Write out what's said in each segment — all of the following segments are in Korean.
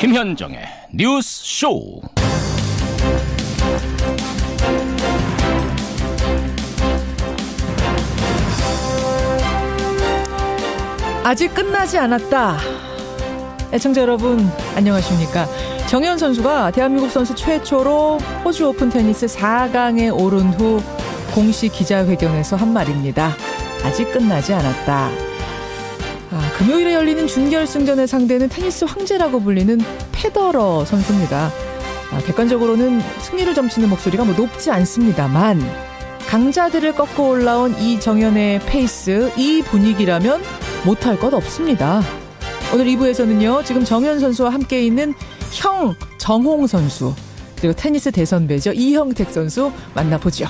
김현정의 뉴스 쇼. 아직 끝나지 않았다. 애청자 여러분 안녕하십니까. 정현 선수가 대한민국 선수 최초로 호주 오픈 테니스 4강에 오른 후 공식 기자회견에서 한 말입니다. 아직 끝나지 않았다. 금요일에 열리는 준결승전의 상대는 테니스 황제라고 불리는 페더러 선수입니다. 객관적으로는 승리를 점치는 목소리가 높지 않습니다만 강자들을 꺾고 올라온 이 정현의 페이스, 이 분위기라면 못할 것 없습니다. 오늘 2부에서는요. 지금 정현 선수와 함께 있는 형 정홍 선수, 그리고 테니스 대선배죠. 이형택 선수 만나보죠.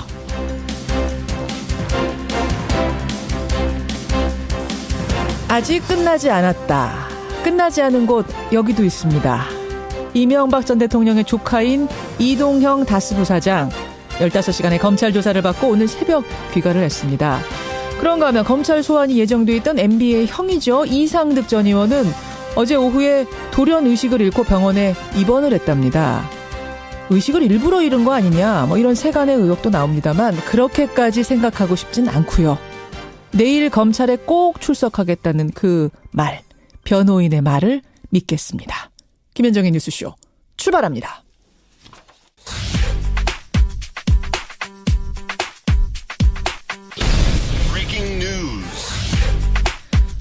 아직 끝나지 않았다. 끝나지 않은 곳 여기도 있습니다. 이명박 전 대통령의 조카인 이동형 다스 부사장 15시간의 검찰 조사를 받고 오늘 새벽 귀가를 했습니다. 그런가 하면 검찰 소환이 예정돼 있던 MB의 형이죠. 이상득 전 의원은 어제 오후에 돌연 의식을 잃고 병원에 입원을 했답니다. 의식을 일부러 잃은 거 아니냐 이런 세간의 의혹도 나옵니다만 그렇게까지 생각하고 싶진 않고요. 내일 검찰에 꼭 출석하겠다는 그 말, 변호인의 말을 믿겠습니다. 김현정의 뉴스쇼 출발합니다.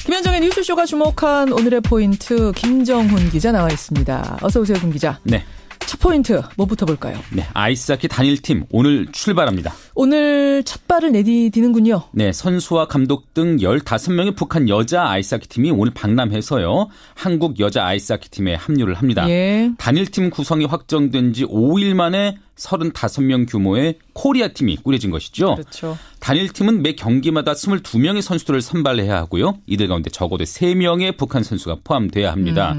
김현정의 뉴스쇼가 주목한 오늘의 포인트, 김정훈 기자 나와 있습니다. 어서 오세요, 김 기자. 네. 첫 포인트 뭐부터 볼까요? 네, 아이스하키 단일팀 오늘 출발합니다. 오늘 첫 발을 내디디는군요. 네, 선수와 감독 등 15명의 북한 여자 아이스하키 팀이 오늘 방남해서요. 한국 여자 아이스하키 팀에 합류를 합니다. 예. 단일팀 구성이 확정된 지 5일 만에 35명 규모의 코리아 팀이 꾸려진 것이죠. 그렇죠. 단일팀은 매 경기마다 22명의 선수들을 선발해야 하고요. 이들 가운데 적어도 3명의 북한 선수가 포함돼야 합니다.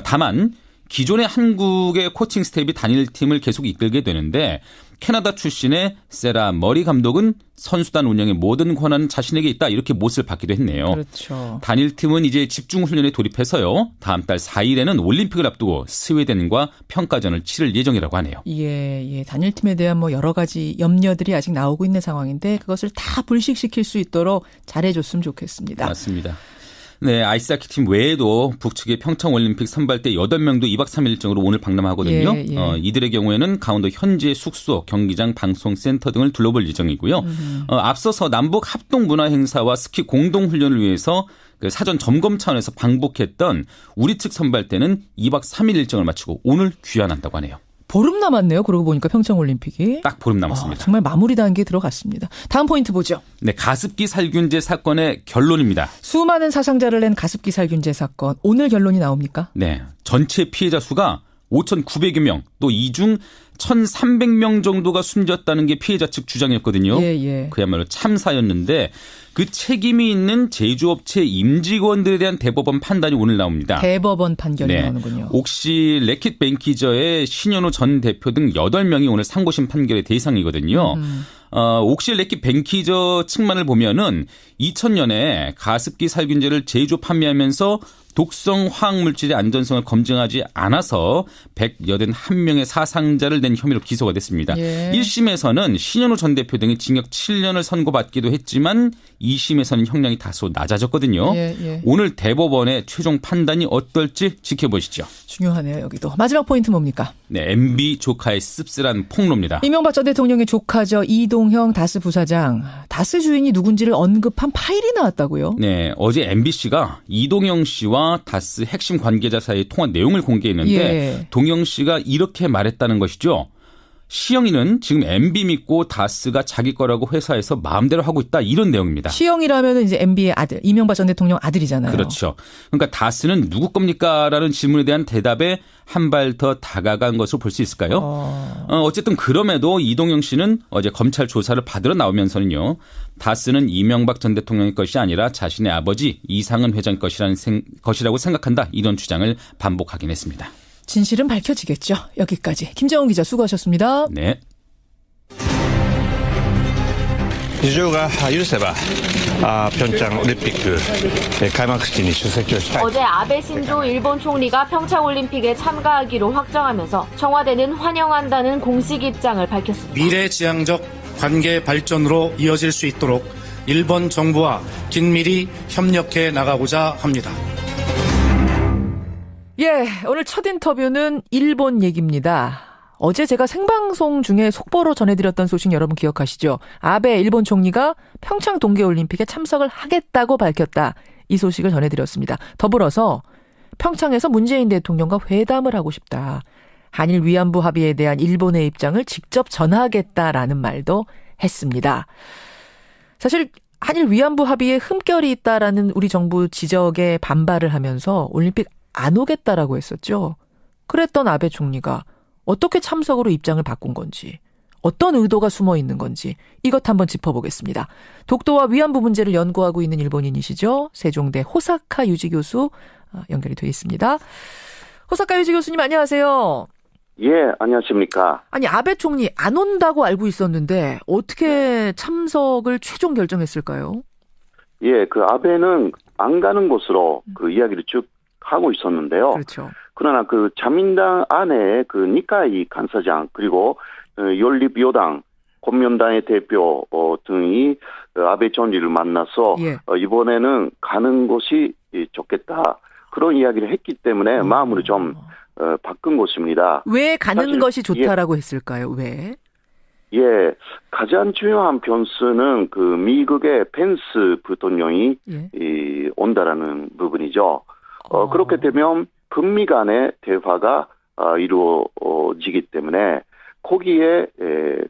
다만 기존의 한국의 코칭 스텝이 단일팀을 계속 이끌게 되는데 캐나다 출신의 세라 머리 감독은 선수단 운영의 모든 권한은 자신에게 있다 이렇게 못을 받기도 했네요. 그렇죠. 단일팀은 이제 집중 훈련에 돌입해서요. 다음 달 4일에는 올림픽을 앞두고 스웨덴과 평가전을 치를 예정이라고 하네요. 예. 단일팀에 대한 여러 가지 염려들이 아직 나오고 있는 상황인데 그것을 다 불식시킬 수 있도록 잘해줬으면 좋겠습니다. 맞습니다. 네, 아이스하키 팀 외에도 북측의 평창올림픽 선발대 8명도 2박 3일 일정으로 오늘 방남하거든요. 예. 이들의 경우에는 강원도 현지의 숙소, 경기장, 방송센터 등을 둘러볼 예정이고요. 앞서서 남북 합동문화행사와 스키 공동훈련을 위해서 그 사전 점검 차원에서 방북했던 우리 측 선발대는 2박 3일 일정을 마치고 오늘 귀환한다고 하네요. 보름 남았네요. 그러고 보니까 평창올림픽이. 딱 보름 남았습니다. 정말 마무리 단계에 들어갔습니다. 다음 포인트 보죠. 네, 가습기 살균제 사건의 결론입니다. 수많은 사상자를 낸 가습기 살균제 사건. 오늘 결론이 나옵니까? 네, 전체 피해자 수가 5,900여 명, 또 이 중 1,300명 정도가 숨졌다는 게 피해자 측 주장이었거든요. 예. 그야말로 참사였는데 그 책임이 있는 제조업체 임직원들에 대한 대법원 판단이 오늘 나옵니다. 대법원 판결이 네. 나오는군요. 옥시 래킷 뱅키저의 신현우 전 대표 등 8명이 오늘 상고심 판결의 대상이거든요. 옥시 래킷 뱅키저 측만을 보면은 2000년에 가습기 살균제를 제조 판매하면서 독성 화학물질의 안전성을 검증하지 않아서 181명의 사상자를 낸 혐의로 기소가 됐습니다. 예. 1심에서는 신현우 전 대표 등이 징역 7년을 선고받기도 했지만 2심에서는 형량이 다소 낮아졌거든요. 예. 오늘 대법원의 최종 판단이 어떨지 지켜보시죠. 중요하네요. 여기도. 마지막 포인트 뭡니까? 네, MB 조카의 씁쓸한 폭로입니다. 이명박 전 대통령의 조카죠. 이동형 다스 부사장. 다스 주인이 누군지를 언급한 파일이 나왔다고요? 네, 어제 MBC가 이동영 씨와 다스 핵심 관계자 사이의 통화 내용을 공개했는데 예. 동영 씨가 이렇게 말했다는 것이죠. 시영이는 지금 MB 믿고 다스가 자기 거라고 회사에서 마음대로 하고 있다 이런 내용입니다. 시영이라면 이제 MB의 아들, 이명박 전 대통령 아들이잖아요. 그렇죠. 그러니까 다스는 누구 겁니까? 라는 질문에 대한 대답에 한 발 더 다가간 것으로 볼 수 있을까요? 어쨌든 그럼에도 이동영 씨는 어제 검찰 조사를 받으러 나오면서는요. 다스는 이명박 전 대통령의 것이 아니라 자신의 아버지 이상은 회장 것이라고 생각한다. 이런 주장을 반복하긴 했습니다. 진실은 밝혀지겠죠. 여기까지. 김정훈 기자 수고하셨습니다. 네. 事情が許せば平昌オリンピック開幕式に出席をしたい。 어제 아베 신조 일본 총리가 평창올림픽에 참가하기로 확정하면서 청와대는 환영한다는 공식 입장을 밝혔습니다. 미래지향적 관계 발전으로 이어질 수 있도록 일본 정부와 긴밀히 협력해 나가고자 합니다. 예, 오늘 첫 인터뷰는 일본 얘기입니다. 어제 제가 생방송 중에 속보로 전해드렸던 소식 여러분 기억하시죠? 아베 일본 총리가 평창 동계올림픽에 참석을 하겠다고 밝혔다. 이 소식을 전해드렸습니다. 더불어서 평창에서 문재인 대통령과 회담을 하고 싶다. 한일 위안부 합의에 대한 일본의 입장을 직접 전하겠다라는 말도 했습니다. 사실 한일 위안부 합의에 흠결이 있다라는 우리 정부 지적에 반발을 하면서 올림픽 안 오겠다라고 했었죠. 그랬던 아베 총리가 어떻게 참석으로 입장을 바꾼 건지, 어떤 의도가 숨어 있는 건지 이것 한번 짚어보겠습니다. 독도와 위안부 문제를 연구하고 있는 일본인이시죠. 세종대 호사카 유지 교수 연결이 돼 있습니다. 호사카 유지 교수님 안녕하세요. 예, 안녕하십니까. 아니 아베 총리 안 온다고 알고 있었는데 어떻게 참석을 최종 결정했을까요? 예, 그 아베는 안 가는 곳으로 그 이야기를 쭉 하고 있었는데요. 그렇죠. 그러나 그 자민당 안에 그 니카이 간사장 그리고 연립여당 권면당의 대표 등이 아베 총리를 만나서 예. 이번에는 가는 곳이 좋겠다 그런 이야기를 했기 때문에 마음으로 좀 바꾼 것입니다. 왜 가는 사실, 것이 좋다라고 했을까요? 왜? 예, 가장 중요한 변수는 그 미국의 펜스 부통령이 예. 온다라는 부분이죠. 그렇게 되면 북미 간의 대화가 이루어지기 때문에 거기에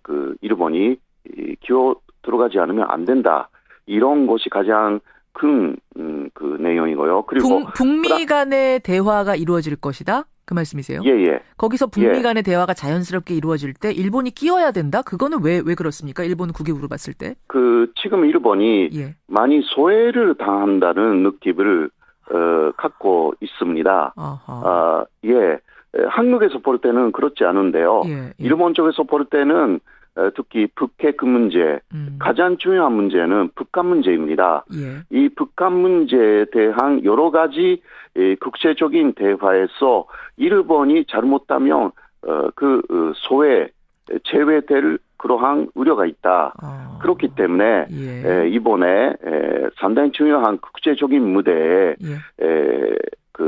그 일본이 기어 들어가지 않으면 안 된다. 이런 것이 가장 큰 그 내용이고요. 그리고 북미 간의 대화가 이루어질 것이다? 그 말씀이세요? 예. 거기서 북미 예. 간의 대화가 자연스럽게 이루어질 때 일본이 끼어야 된다? 그거는 왜 그렇습니까? 일본 국익으로 봤을 때? 그 지금 일본이 예. 많이 소외를 당한다는 느낌을 갖고 있습니다. 예. 한국에서 볼 때는 그렇지 않은데요. 예. 일본 쪽에서 볼 때는 특히 북핵 문제, 가장 중요한 문제는 북한 문제입니다. 예. 이 북한 문제에 대한 여러 가지 국제적인 대화에서 일본이 잘못하면 소외, 제외될 그러한 우려가 있다. 그렇기 때문에 예. 이번에 상당히 중요한 국제적인 무대에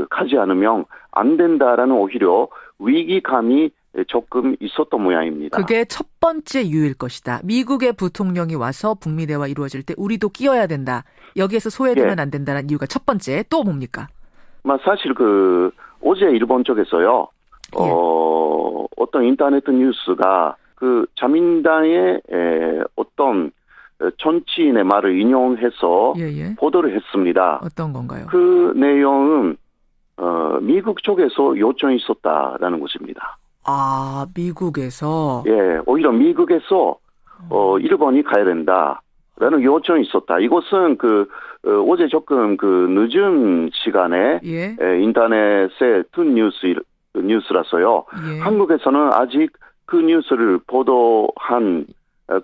가지 않으면 안 된다라는 오히려 위기감이 조금 있었던 모양입니다. 그게 첫 번째 이유일 것이다. 미국의 부통령이 와서 북미 대화 이루어질 때 우리도 끼어야 된다. 여기에서 소외되면 안 된다는 이유가 첫 번째. 또 뭡니까? 사실 어제 일본 쪽에서요. 어떤 인터넷 뉴스가 그 자민당의 어떤 정치인의 말을 인용해서 보도를 했습니다. 어떤 건가요? 그 내용은 미국 쪽에서 요청이 있었다라는 것입니다. 아, 미국에서? 예, 오히려 미국에서 일본이 가야 된다라는 요청이 있었다. 이것은 어제 조금 늦은 시간에 인터넷에 뜬 뉴스라서요. 예. 한국에서는 아직 그 뉴스를 보도한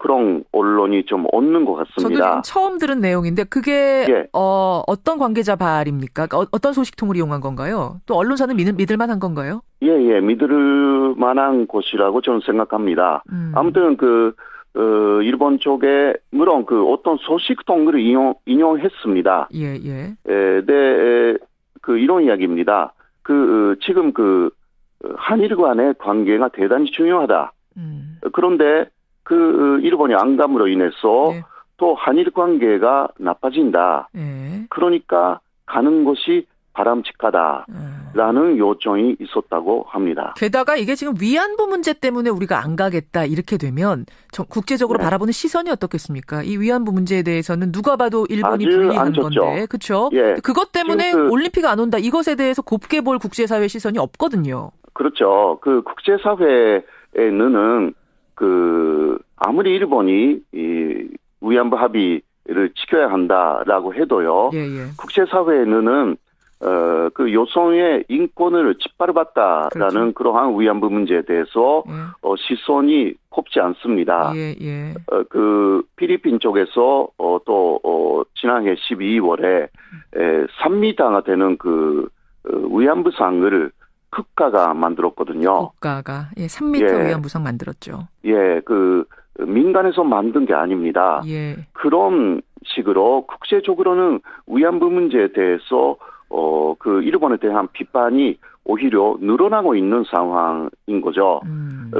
그런 언론이 좀 없는 것 같습니다. 저도 지금 처음 들은 내용인데 그게 어떤 관계자 발입니까? 어떤 소식통을 이용한 건가요? 또 언론사는 믿을 만한 건가요? 예, 믿을 만한 곳이라고 저는 생각합니다. 아무튼 일본 쪽에 물론 어떤 소식통을 인용했습니다. 예. 네, 이런 이야기입니다. 지금 한일 간의 관계가 대단히 중요하다. 그런데 일본이 안 감으로 인해서 또 한일 관계가 나빠진다. 그러니까 가는 것이 바람직하다라는 요청이 있었다고 합니다. 게다가 이게 지금 위안부 문제 때문에 우리가 안 가겠다 이렇게 되면 국제적으로 바라보는 시선이 어떻겠습니까? 이 위안부 문제에 대해서는 누가 봐도 일본이 불리한 건데, 그렇죠? 예. 그것 때문에 올림픽 안 온다 이것에 대해서 곱게 볼 국제사회 시선이 없거든요. 그렇죠. 국제사회에는 아무리 일본이 이 위안부 합의를 지켜야 한다라고 해도요. 국제사회에는 그 여성의 인권을 짓밟았다라는 그렇죠. 그러한 위안부 문제에 대해서 시선이 곱지 않습니다. 예. 그 필리핀 쪽에서 지난해 12월에 산미당화 되는 그 위안부상을 국가가 만들었거든요. 국가가 3m 위안부상 만들었죠. 그 민간에서 만든 게 아닙니다. 그런 식으로 국제적으로는 위안부 문제에 대해서 그 일본에 대한 비판이 오히려 늘어나고 있는 상황인 거죠.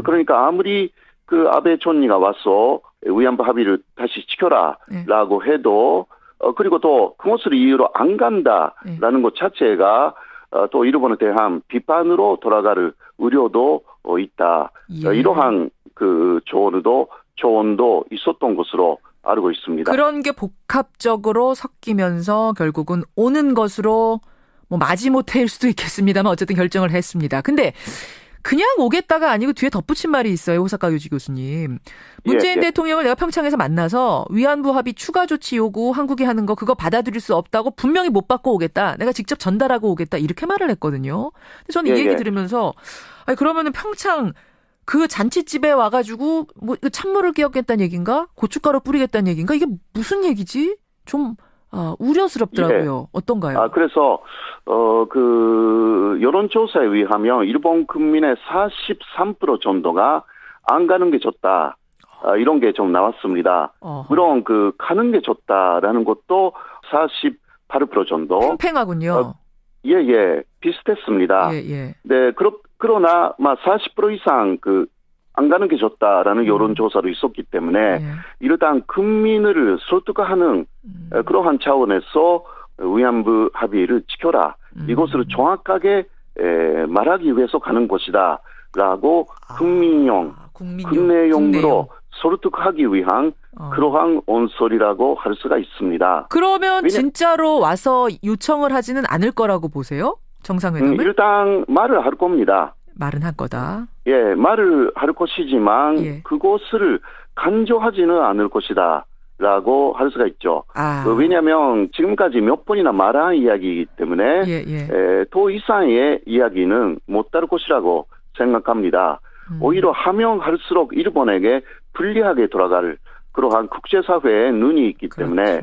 그러니까 아무리 그 아베 총리가 와서 위안부 합의를 다시 지켜라라고 해도 그리고 또 그것을 이유로 안 간다라는 것 자체가 또 일본에 대한 비판으로 돌아갈 우려도 있다. 이러한 그 조언도 있었던 것으로 알고 있습니다. 그런 게 복합적으로 섞이면서 결국은 오는 것으로 뭐 마지못해일 수도 있겠습니다만 어쨌든 결정을 했습니다. 근데 그냥 오겠다가 아니고 뒤에 덧붙인 말이 있어요. 호사카 유지 교수님. 문재인 대통령을 내가 평창에서 만나서 위안부 합의 추가 조치 요구 한국이 하는 거 그거 받아들일 수 없다고 분명히 못 받고 오겠다. 내가 직접 전달하고 오겠다. 이렇게 말을 했거든요. 근데 저는 이 얘기 들으면서 아니 그러면은 평창 그 잔치집에 와가지고 뭐 찬물을 끼얹겠다는 얘기인가? 고춧가루 뿌리겠다는 얘기인가? 이게 무슨 얘기지? 좀 우려스럽더라고요. 어떤가요? 그래서 그 여론조사에 의하면 일본 국민의 43% 정도가 안 가는 게 좋다. 이런 게 좀 나왔습니다. 물론 그 가는 게 좋다라는 것도 48% 정도. 팽팽하군요. 비슷했습니다. 네, 그러나 40% 이상 그 안 가는 게 좋다라는 여론조사도 있었기 때문에 일단 국민을 설득하는 그러한 차원에서 위안부 합의를 지켜라. 이것을 정확하게 말하기 위해서 가는 것이다라고 국내용으로 설득하기 위한 그러한 온설이라고 할 수가 있습니다. 그러면 진짜로 와서 요청을 하지는 않을 거라고 보세요? 정상회담을? 일단 말을 할 겁니다. 말은 할 거다. 말을 할 것이지만 그것을 강조하지는 않을 것이다 라고 할 수가 있죠. 왜냐하면 지금까지 몇 번이나 말한 이야기이기 때문에 더 이상의 이야기는 못 다룰 것이라고 생각합니다. 오히려 하면 할수록 일본에게 불리하게 돌아갈 그러한 국제사회의 눈이 있기 때문에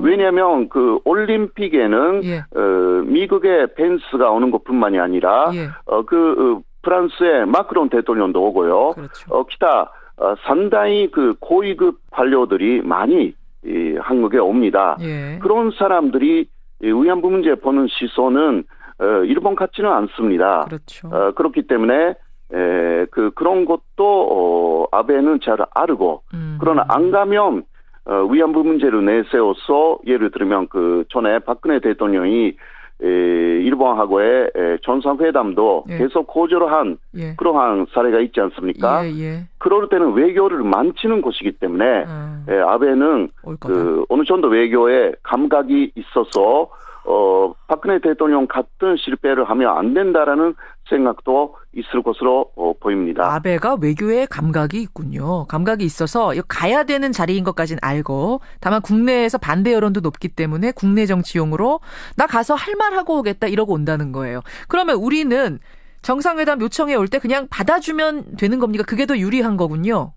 왜냐하면 그 올림픽에는 미국의 펜스가 오는 것뿐만이 아니라 그 프랑스의 마크롱 대통령도 오고요. 기타 상당히 그 고위급 관료들이 많이 한국에 옵니다. 그런 사람들이 위안부 문제 보는 시선은 일본 같지는 않습니다. 그렇기 때문에 그런 것도 아베는 잘 알고 그러나 안 가면 위안부 문제를 내세워서 예를 들면 그 전에 박근혜 대통령이 일본하고의 정상회담도 계속 거절을 한 그러한 사례가 있지 않습니까? 그럴 때는 외교를 망치는 것이기 때문에 아베는 그 어느 정도 외교에 감각이 있어서 박근혜 대통령 같은 실패를 하면 안 된다라는 생각도 있을 것으로 보입니다. 아베가 외교에 감각이 있군요. 감각이 있어서 가야 되는 자리인 것까지는 알고 다만 국내에서 반대 여론도 높기 때문에 국내 정치용으로 나 가서 할 말 하고 오겠다 이러고 온다는 거예요. 그러면 우리는 정상회담 요청해 올 때 그냥 받아주면 되는 겁니까? 그게 더 유리한 거군요.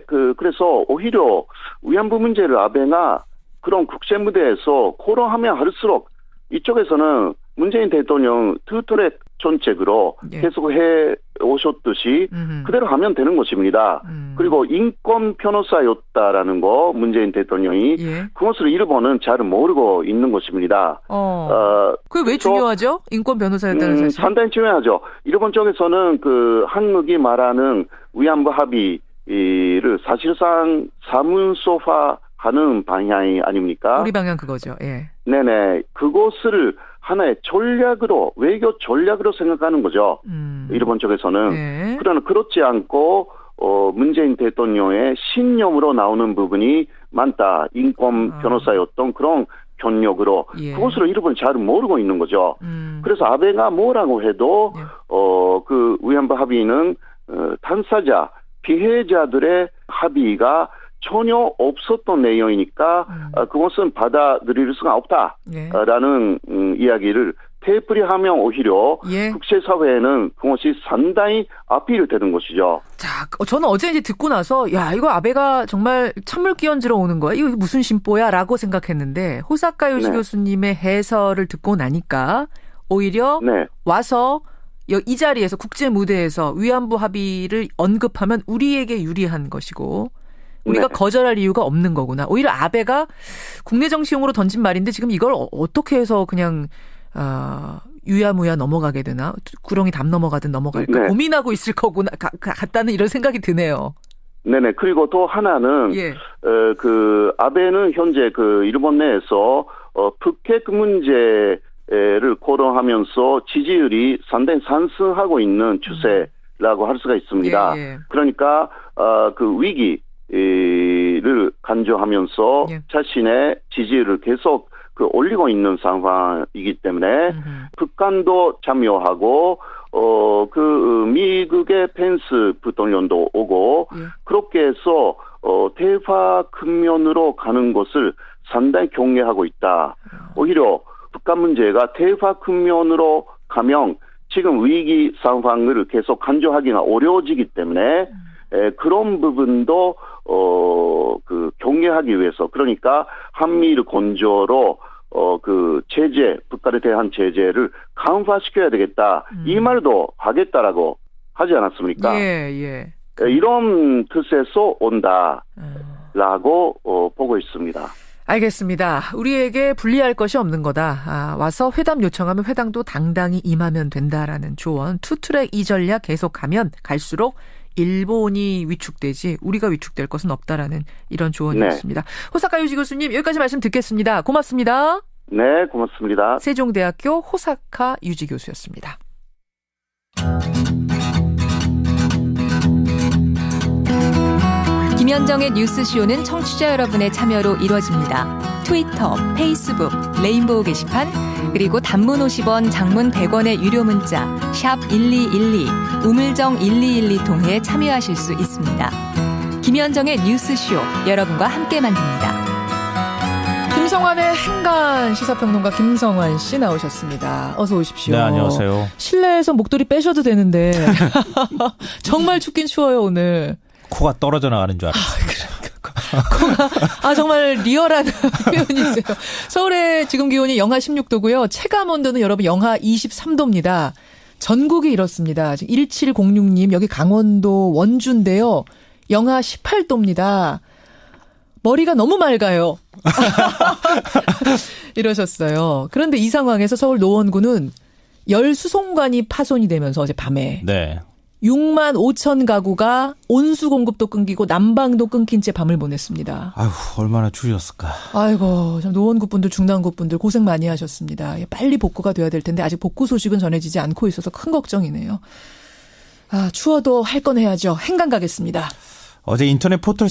그래서 오히려 위안부 문제를 아베가 그런 국제 무대에서 코론하면 할수록 이쪽에서는 문재인 대통령 투트랙 정책으로 계속 해 오셨듯이 그대로 하면 되는 것입니다. 그리고 인권 변호사였다라는 거 문재인 대통령이 그것을 일본은 잘 모르고 있는 것입니다. 그게 왜 중요하죠? 인권 변호사였다는 사실. 상당히 중요하죠. 일본 쪽에서는 그 한국이 말하는 위안부 합의를 사실상 사문서화하는 방향이 아닙니까? 우리 방향 그거죠. 네네. 그것을 하나의 전략으로, 외교 전략으로 생각하는 거죠. 일본 쪽에서는. 그러나 그렇지 않고, 문재인 대통령의 신념으로 나오는 부분이 많다. 인권 변호사였던 그런 경력으로. 그것을 일본은 잘 모르고 있는 거죠. 그래서 아베가 뭐라고 해도, 그 위안부 합의는, 당사자, 피해자들의 합의가 전혀 없었던 내용이니까 그것은 받아들일 수가 없다라는 이야기를 되풀이하면 오히려 예. 국제사회에는 그것이 상당히 아피를 되는 것이죠. 자, 저는 어제 이제 듣고 나서 야 이거 아베가 정말 찬물 끼얹으러 오는 거야. 이거 무슨 심보야라고 생각했는데 호사카 요시 네. 교수님의 해설을 듣고 나니까 오히려 네. 와서 이 자리에서 국제 무대에서 위안부 합의를 언급하면 우리에게 유리한 것이고 우리가 네. 거절할 이유가 없는 거구나. 오히려 아베가 국내 정치용으로 던진 말인데 지금 이걸 어떻게 해서 그냥 유야무야 넘어가게 되나? 구렁이 담 넘어가든 넘어갈까? 네. 고민하고 있을 거구나 같다는 이런 생각이 드네요. 네네. 그리고 또 하나는 예. 그 아베는 현재 그 일본 내에서 북핵 문제를 고려하면서 지지율이 상당히 상승하고 있는 추세라고 할 수가 있습니다. 예, 예. 그러니까 그 위기를 간주하면서 예. 자신의 지지율을 계속 그 올리고 있는 상황이기 때문에 북한도 참여하고 그 미국의 펜스 부통령도 오고 예. 그렇게 해서 대화 국면으로 가는 것을 상당히 경계하고 있다. 오히려 북한 문제가 대화 국면으로 가면 지금 위기 상황을 계속 간주하기가 어려워지기 때문에 그런 부분도 그 경계하기 위해서 그러니까 한미일 건조로 그 제재 북한에 대한 제재를 강화시켜야 되겠다 이 말도 하겠다라고 하지 않았습니까? 예. 이런 뜻에서 온다라고 보고 있습니다. 알겠습니다. 우리에게 불리할 것이 없는 거다. 와서 회담 요청하면 회담도 당당히 임하면 된다라는 조언. 투트랙 이 전략 계속하면 갈수록 일본이 위축되지 우리가 위축될 것은 없다라는 이런 조언이었습니다. 네. 호사카 요시 교수님 여기까지 말씀 듣겠습니다. 고맙습니다. 네, 고맙습니다. 세종대학교 호사카 유지 교수였습니다. 김현정의 뉴스쇼는 청취자 여러분의 참여로 이루어집니다. 트위터, 페이스북, 레인보우 게시판, 그리고 단문 50원, 장문 100원의 유료 문자 샵 1212, 우물정 1212 통해 참여하실 수 있습니다. 김현정의 뉴스쇼, 여러분과 함께 만듭니다. 김성환의 행간 시사평론가 김성환 씨 나오셨습니다. 어서 오십시오. 네, 안녕하세요. 실내에서 목도리 빼셔도 되는데 정말 춥긴 추워요 오늘. 코가 떨어져 나가는 줄 알았어요. 코가 정말 리얼한 표현이세요. 서울의 지금 기온이 영하 16도고요. 체감 온도는 여러분 영하 23도입니다. 전국이 이렇습니다. 지금 1706님 여기 강원도 원주인데요. 영하 18도입니다. 머리가 너무 맑아요. 이러셨어요. 그런데 이 상황에서 서울 노원구는 열수송관이 파손이 되면서 어제 밤에 네. 6만 5천 가구가 온수 공급도 끊기고 난방도 끊긴 채 밤을 보냈습니다. 아휴, 얼마나 추우셨을까. 아이고, 참 노원구 분들, 중랑구 분들 고생 많이 하셨습니다. 빨리 복구가 돼야 될 텐데 아직 복구 소식은 전해지지 않고 있어서 큰 걱정이네요. 추워도 할 건 해야죠. 행간 가겠습니다. 어제 인터넷 포털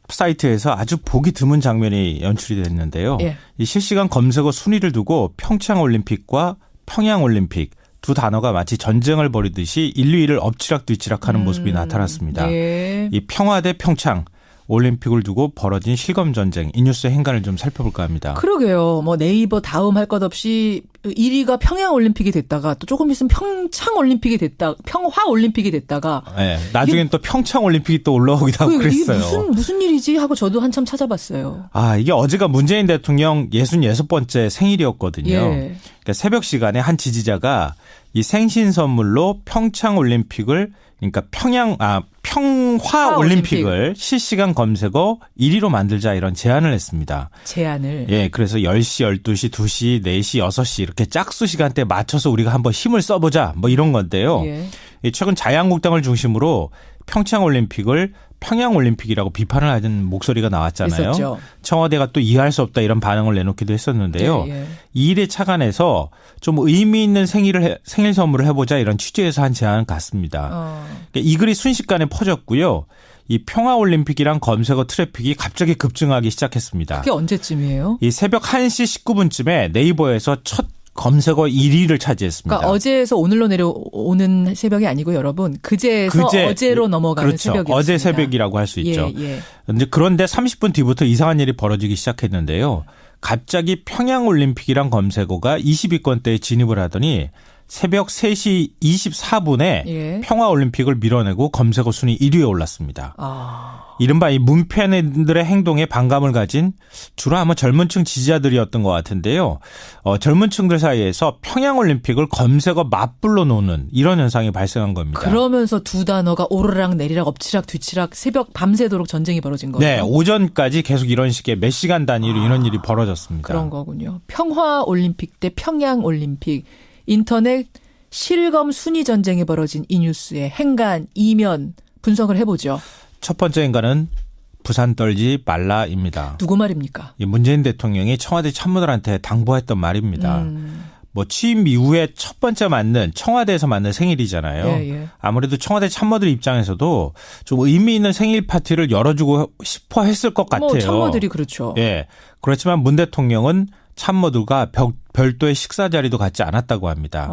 사이트에서 아주 보기 드문 장면이 연출이 됐는데요. 예. 이 실시간 검색어 순위를 두고 평창올림픽과 평양올림픽 두 단어가 마치 전쟁을 벌이듯이 1, 2위를 엎치락뒤치락하는 모습이 나타났습니다. 예. 이 평화 대 평창 올림픽을 두고 벌어진 실검 전쟁 이 뉴스의 행간을 좀 살펴볼까 합니다. 그러게요. 뭐 네이버 다음 할 것 없이 1위가 평양올림픽이 됐다가 또 조금 있으면 평창올림픽이 됐다, 평화올림픽이 됐다가. 네, 나중엔 또 평창올림픽이 또 올라오기도 하고 그랬어요. 이게 무슨 일이지 하고 저도 한참 찾아봤어요. 이게 어제가 문재인 대통령 66번째 생일이었거든요. 예. 그러니까 새벽 시간에 한 지지자가 이 생신 선물로 평창올림픽을 그러니까 평화올림픽을 실시간 검색어 1위로 만들자 이런 제안을 했습니다. 제안을. 예, 그래서 10시, 12시, 2시, 4시, 6시 이렇게 짝수 시간대에 맞춰서 우리가 한번 힘을 써보자 뭐 이런 건데요. 예. 최근 자유한국당을 중심으로 평창올림픽을 평양올림픽이라고 비판을 하는 목소리가 나왔잖아요. 있었죠. 청와대가 또 이해할 수 없다 이런 반응을 내놓기도 했었는데요. 예. 이 일에 착안해서 좀 의미 있는 생일 선물을 해보자 이런 취지에서 한 제안 같습니다. 그러니까 이 글이 순식간에 퍼졌고요. 이 평화올림픽이란 검색어 트래픽이 갑자기 급증하기 시작했습니다. 그게 언제쯤이에요? 이 새벽 1시 19분쯤에 네이버에서 첫 검색어 1위를 차지했습니다. 그러니까 어제에서 오늘로 내려오는 새벽이 아니고 여러분 그제에서 어제로 넘어가는 그렇죠. 새벽이었습니다. 어제 새벽이라고 할 수 있죠. 예. 그런데 30분 뒤부터 이상한 일이 벌어지기 시작했는데요. 갑자기 평양올림픽이란 검색어가 20위권대에 진입을 하더니 새벽 3시 24분에 예. 평화올림픽을 밀어내고 검색어 순위 1위에 올랐습니다. 이른바 이 문팬들의 행동에 반감을 가진 주로 아마 젊은 층 지지자들이었던 것 같은데요. 젊은 층들 사이에서 평양올림픽을 검색어 맞불로 놓는 이런 현상이 발생한 겁니다. 그러면서 두 단어가 오르락 내리락 엎치락 뒤치락 새벽 밤새도록 전쟁이 벌어진 거예요. 네. 오전까지 계속 이런 식의 몇 시간 단위로 이런 일이 벌어졌습니다. 그런 거군요. 평화올림픽 대 평양올림픽. 인터넷 실검 순위 전쟁이 벌어진 이 뉴스의 행간, 이면 분석을 해보죠. 첫 번째 행간은 부산 떨지 말라입니다. 누구 말입니까? 문재인 대통령이 청와대 참모들한테 당부했던 말입니다. 뭐 취임 이후에 첫 번째 맞는 청와대에서 맞는 생일이잖아요. 예, 예. 아무래도 청와대 참모들 입장에서도 좀 의미 있는 생일 파티를 열어주고 싶어 했을 것 같아요. 뭐 참모들이 그렇죠. 예. 그렇지만 문 대통령은 참모들과 별도의 식사 자리도 갖지 않았다고 합니다.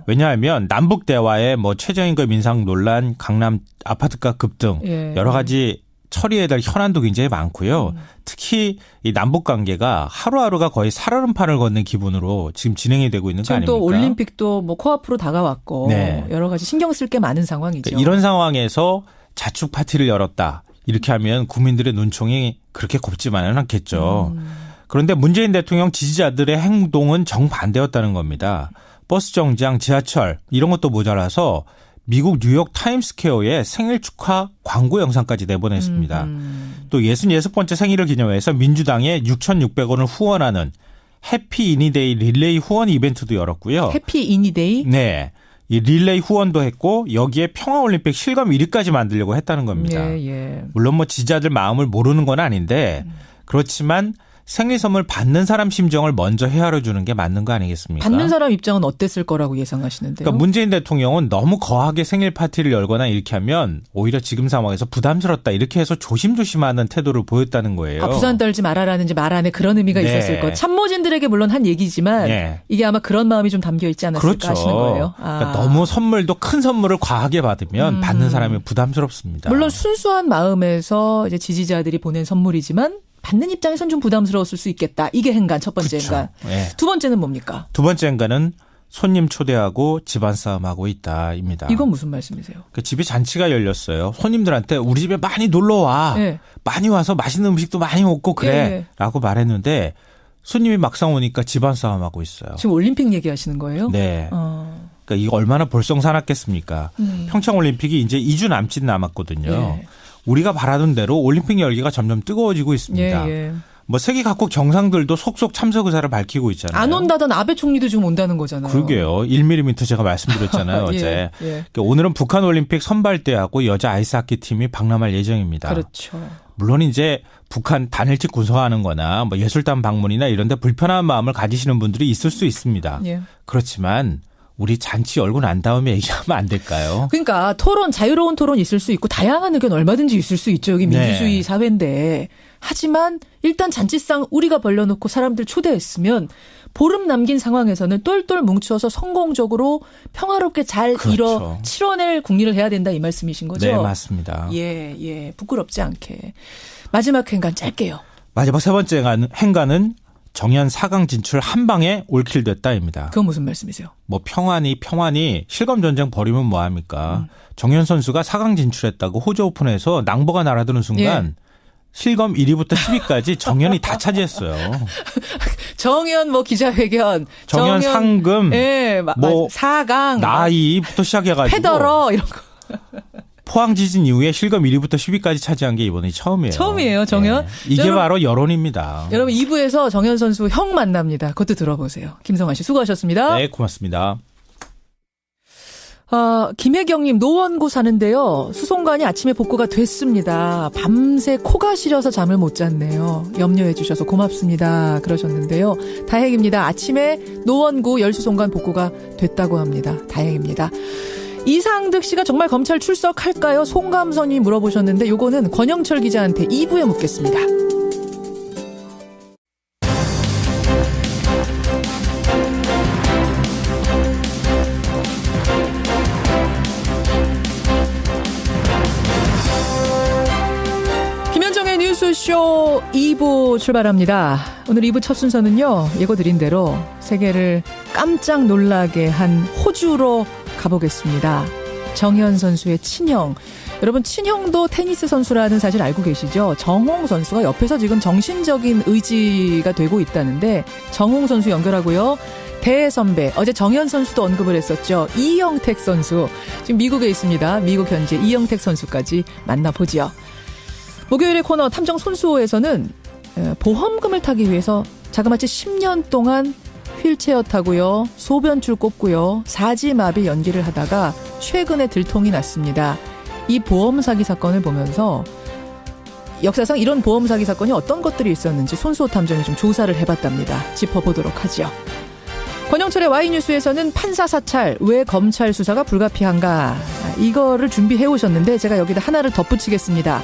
왜냐하면 남북 대화에 뭐 최저임금 인상 논란, 강남 아파트가 급등 예. 여러 가지 처리해야 될 현안도 굉장히 많고요. 특히 이 남북 관계가 하루하루가 거의 살얼음판을 걷는 기분으로 지금 진행이 되고 있는 거 지금 아닙니까? 또 올림픽도 뭐 코앞으로 다가왔고 네. 여러 가지 신경 쓸 게 많은 상황이죠. 이런 상황에서 자축 파티를 열었다. 이렇게 하면 국민들의 눈총이 그렇게 곱지만은 않겠죠. 그런데 문재인 대통령 지지자들의 행동은 정반대였다는 겁니다. 버스 정장, 지하철 이런 것도 모자라서 미국 뉴욕 타임스퀘어에 생일 축하 광고 영상까지 내보냈습니다. 또 66번째 생일을 기념해서 민주당에 6,600원을 후원하는 해피 이니데이 릴레이 후원 이벤트도 열었고요. 해피 이니데이? 네. 이 릴레이 후원도 했고 여기에 평화올림픽 실검 1위까지 만들려고 했다는 겁니다. 예, 예. 물론 뭐 지지자들 마음을 모르는 건 아닌데 그렇지만 생일 선물 받는 사람 심정을 먼저 헤아려 주는 게 맞는 거 아니겠습니까? 받는 사람 입장은 어땠을 거라고 예상하시는데요? 그러니까 문재인 대통령은 너무 거하게 생일 파티를 열거나 이렇게 하면 오히려 지금 상황에서 부담스럽다 이렇게 해서 조심조심하는 태도를 보였다는 거예요. 부산 떨지 말아라는지 말 안에 그런 의미가 네. 있었을 것. 참모진들에게 물론 한 얘기지만 네. 이게 아마 그런 마음이 좀 담겨 있지 않았을까 그렇죠. 하시는 거예요. 그러니까 너무 선물도 큰 선물을 과하게 받으면 받는 사람이 부담스럽습니다. 물론 순수한 마음에서 이제 지지자들이 보낸 선물이지만 받는 입장에선 좀 부담스러웠을 수 있겠다. 이게 행간, 첫 번째 그렇죠. 행간. 네. 두 번째는 뭡니까? 두 번째 행간은 손님 초대하고 집안 싸움하고 있다입니다. 이건 무슨 말씀이세요? 그 집에 잔치가 열렸어요. 손님들한테 우리 집에 많이 놀러 와. 네. 많이 와서 맛있는 음식도 많이 먹고 그래. 네. 라고 말했는데 손님이 막상 오니까 집안 싸움하고 있어요. 지금 올림픽 얘기하시는 거예요? 네. 그러니까 이거 얼마나 볼썽사납겠습니까? 평창올림픽이 이제 2주 남았거든요. 예. 우리가 바라던 대로 올림픽 열기가 점점 뜨거워지고 있습니다. 예, 예. 뭐 세계 각국 정상들도 속속 참석 의사를 밝히고 있잖아요. 안 온다던 아베 총리도 지금 온다는 거잖아요. 그러게요. 1mm 제가 말씀드렸잖아요. 어제. 예. 그러니까 오늘은 북한 올림픽 선발대하고 여자 아이스하키 팀이 박람할 예정입니다. 그렇죠. 물론 이제 북한 단일직 군사하는 거나 뭐 예술단 방문이나 이런 데 불편한 마음을 가지시는 분들이 있을 수 있습니다. 예. 그렇지만 우리 잔치 열고 난 다음에 얘기하면 안 될까요? 그러니까 토론, 자유로운 토론 있을 수 있고 다양한 의견 얼마든지 있을 수 있죠. 여기 민주주의 사회인데. 하지만 일단 잔치상 우리가 벌려놓고 사람들 초대했으면 보름 남긴 상황에서는 똘똘 뭉쳐서 성공적으로 평화롭게 잘 그렇죠. 치러낼 국리를 해야 된다 이 말씀이신 거죠? 네, 맞습니다. 예, 예. 부끄럽지 않게. 마지막 행간 짧게요. 마지막 세 번째 행간은 정연 4강 진출 한 방에 올킬됐다입니다. 그건 무슨 말씀이세요? 뭐 평안이 실검 전쟁 벌이면 뭐 합니까? 정연 선수가 4강 진출했다고 호주 오픈에서 낭보가 날아드는 순간 예. 실검 1위부터 10위까지 정연이 다 차지했어요. 정연 뭐 기자회견, 정연 상금, 예, 뭐 4강, 나이부터 시작해가지고 페더러 이런 거. 포항 지진 이후에 실검 1위부터 10위까지 차지한 게 이번이 처음이에요. 처음이에요, 정연. 네. 이게 바로 여론입니다. 여러분 2부에서 정연 선수 형 만납니다. 그것도 들어보세요. 김성환 씨 수고하셨습니다. 네, 고맙습니다. 김혜경님 노원구 사는데요. 수송관이 아침에 복구가 됐습니다. 밤새 코가 시려서 잠을 못 잤네요. 염려해 주셔서 고맙습니다. 그러셨는데요. 다행입니다. 아침에 노원구 열수송관 복구가 됐다고 합니다. 다행입니다. 이상득 씨가 정말 검찰 출석할까요? 송감선이 물어보셨는데 요거는 권영철 기자한테 2부에 묻겠습니다. 뉴스쇼 2부 출발합니다. 오늘 2부 첫 순서는요, 예고드린 대로 세계를 깜짝 놀라게 한 호주로 가보겠습니다. 정현 선수의 친형. 여러분, 친형도 테니스 선수라는 사실 알고 계시죠? 정홍 선수가 옆에서 지금 정신적인 의지가 되고 있다는데, 정홍 선수 연결하고요. 대선배, 어제 정현 선수도 언급을 했었죠. 이영택 선수. 지금 미국에 있습니다. 미국 현재 이영택 선수까지 만나보지요. 목요일의 코너 탐정 손수호에서는 보험금을 타기 위해서 자그마치 10년 동안 휠체어 타고요, 소변줄 꼽고요, 사지마비 연기를 하다가 최근에 들통이 났습니다. 이 보험 사기 사건을 보면서 역사상 이런 보험 사기 사건이 어떤 것들이 있었는지 손수호 탐정이 좀 조사를 해봤답니다. 짚어보도록 하죠. 권영철의 Y뉴스에서는 판사 사찰, 왜 검찰 수사가 불가피한가, 이거를 준비해 오셨는데 제가 여기다 하나를 덧붙이겠습니다.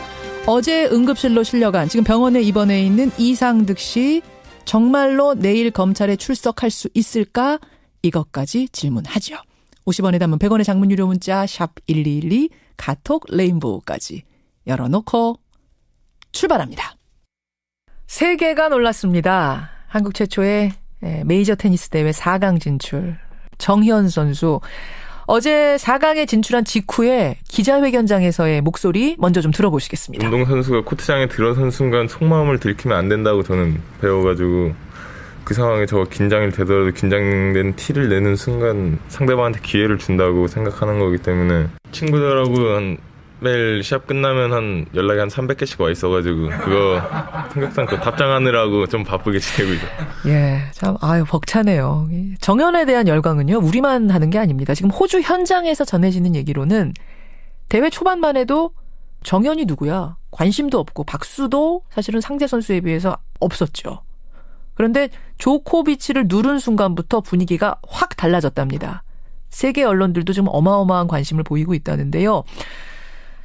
어제 응급실로 실려간, 지금 병원에 입원해 있는 이상득 씨, 정말로 내일 검찰에 출석할 수 있을까? 이것까지 질문하죠. 50원에 담은 100원의 장문 유료 문자 샵 1212, 카톡 레인보우까지 열어놓고 출발합니다. 세계가 놀랐습니다. 한국 최초의 메이저 테니스 대회 4강 진출, 정현 선수. 어제 4강에 진출한 직후에 기자회견장에서의 목소리 먼저 좀 들어보시겠습니다. 운동선수가 코트장에 들어선 순간 속마음을 들키면 안 된다고 저는 배워가지고, 그 상황에 저가 긴장이 되더라도 긴장된 티를 내는 순간 상대방한테 기회를 준다고 생각하는 거기 때문에, 친구들하고 매일 시합 끝나면 연락이 한 300개씩 와 있어가지고 그거 통역상 그 답장하느라고 좀 바쁘게 지내고 있어요. 예, 참 벅차네요. 정현에 대한 열광은요, 우리만 하는 게 아닙니다. 지금 호주 현장에서 전해지는 얘기로는 대회 초반만 해도 정현이 누구야? 관심도 없고 박수도 사실은 상대 선수에 비해서 없었죠. 그런데 조코비치를 누른 순간부터 분위기가 확 달라졌답니다. 세계 언론들도 좀 어마어마한 관심을 보이고 있다는데요.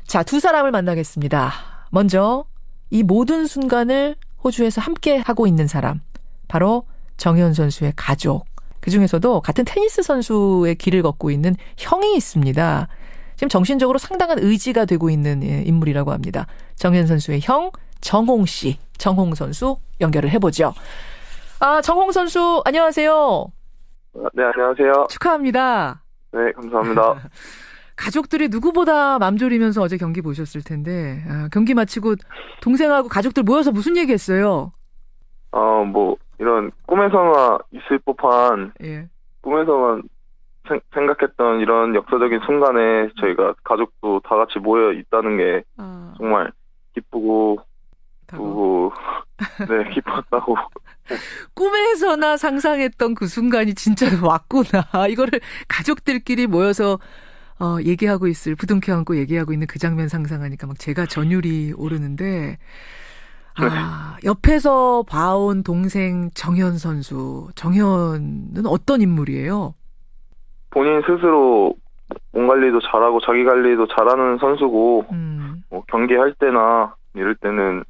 자, 두 사람을 만나겠습니다. 먼저 이 모든 순간을 호주에서 함께 하고 있는 사람, 바로 정현 선수의 가족. 그중에서도 같은 테니스 선수의 길을 걷고 있는 형이 있습니다. 지금 정신적으로 상당한 의지가 되고 있는 인물이라고 합니다. 정현 선수의 형 정홍 씨, 정홍 선수 연결을 해보죠. 정홍 선수 안녕하세요. 네, 안녕하세요. 축하합니다. 네, 감사합니다. 가족들이 누구보다 맘 졸이면서 어제 경기 보셨을 텐데, 경기 마치고 동생하고 가족들 모여서 무슨 얘기했어요? 이런 꿈에서나 있을 법한, 꿈에서만 생각했던 이런 역사적인 순간에 저희가 가족도 다 같이 모여 있다는 게 정말 기쁘고, 네, 기뻤다고. 꿈에서나 상상했던 그 순간이 진짜 왔구나. 이거를 가족들끼리 모여서 얘기하고 부둥켜 안고 얘기하고 있는 그 장면 상상하니까 막 제가 전율이 오르는데, 옆에서 봐온 동생 정현 선수, 정현은 어떤 인물이에요? 본인 스스로 몸 관리도 잘하고 자기 관리도 잘하는 선수고, 경기할 때나 이럴 때는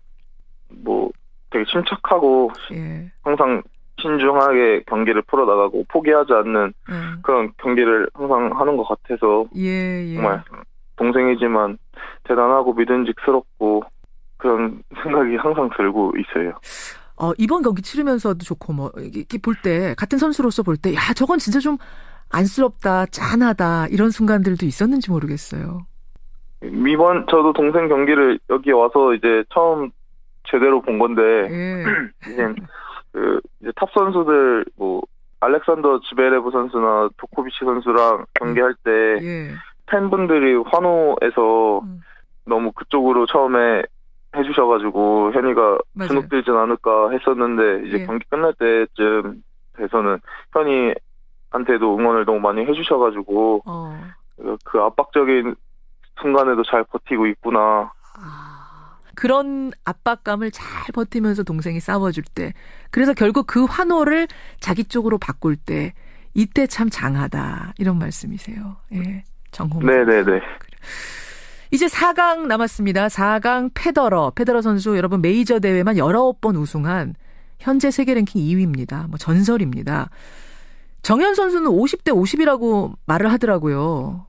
되게 침착하고 항상 신중하게 경기를 풀어나가고 포기하지 않는 그런 경기를 항상 하는 것 같아서 정말 동생이지만 대단하고 믿음직스럽고 그런 생각이 항상 들고 있어요. 이번 경기 치르면서도 좋고 이렇게 볼 때, 같은 선수로서 볼 때, 야, 저건 진짜 좀 안쓰럽다, 짠하다, 이런 순간들도 있었는지 모르겠어요. 이번 저도 동생 경기를 여기 와서 이제 처음 제대로 본 건데, 이제 탑 선수들, 알렉산더 지베레브 선수나 조코비치 선수랑 경기할 때, 팬분들이 환호해서 너무 그쪽으로 처음에 해주셔가지고, 현이가 주눅들진 않을까 했었는데, 이제 경기 끝날 때쯤 돼서는 현이한테도 응원을 너무 많이 해주셔가지고, 그 압박적인 순간에도 잘 버티고 있구나. 그런 압박감을 잘 버티면서 동생이 싸워줄 때, 그래서 결국 그 환호를 자기 쪽으로 바꿀 때, 이때 참 장하다, 이런 말씀이세요. 예, 정홍. 네네네. 이제 4강 남았습니다. 4강 페더러 선수, 여러분 메이저 대회만 19번 우승한 현재 세계 랭킹 2위입니다. 전설입니다. 정현 선수는 50대 50이라고 말을 하더라고요.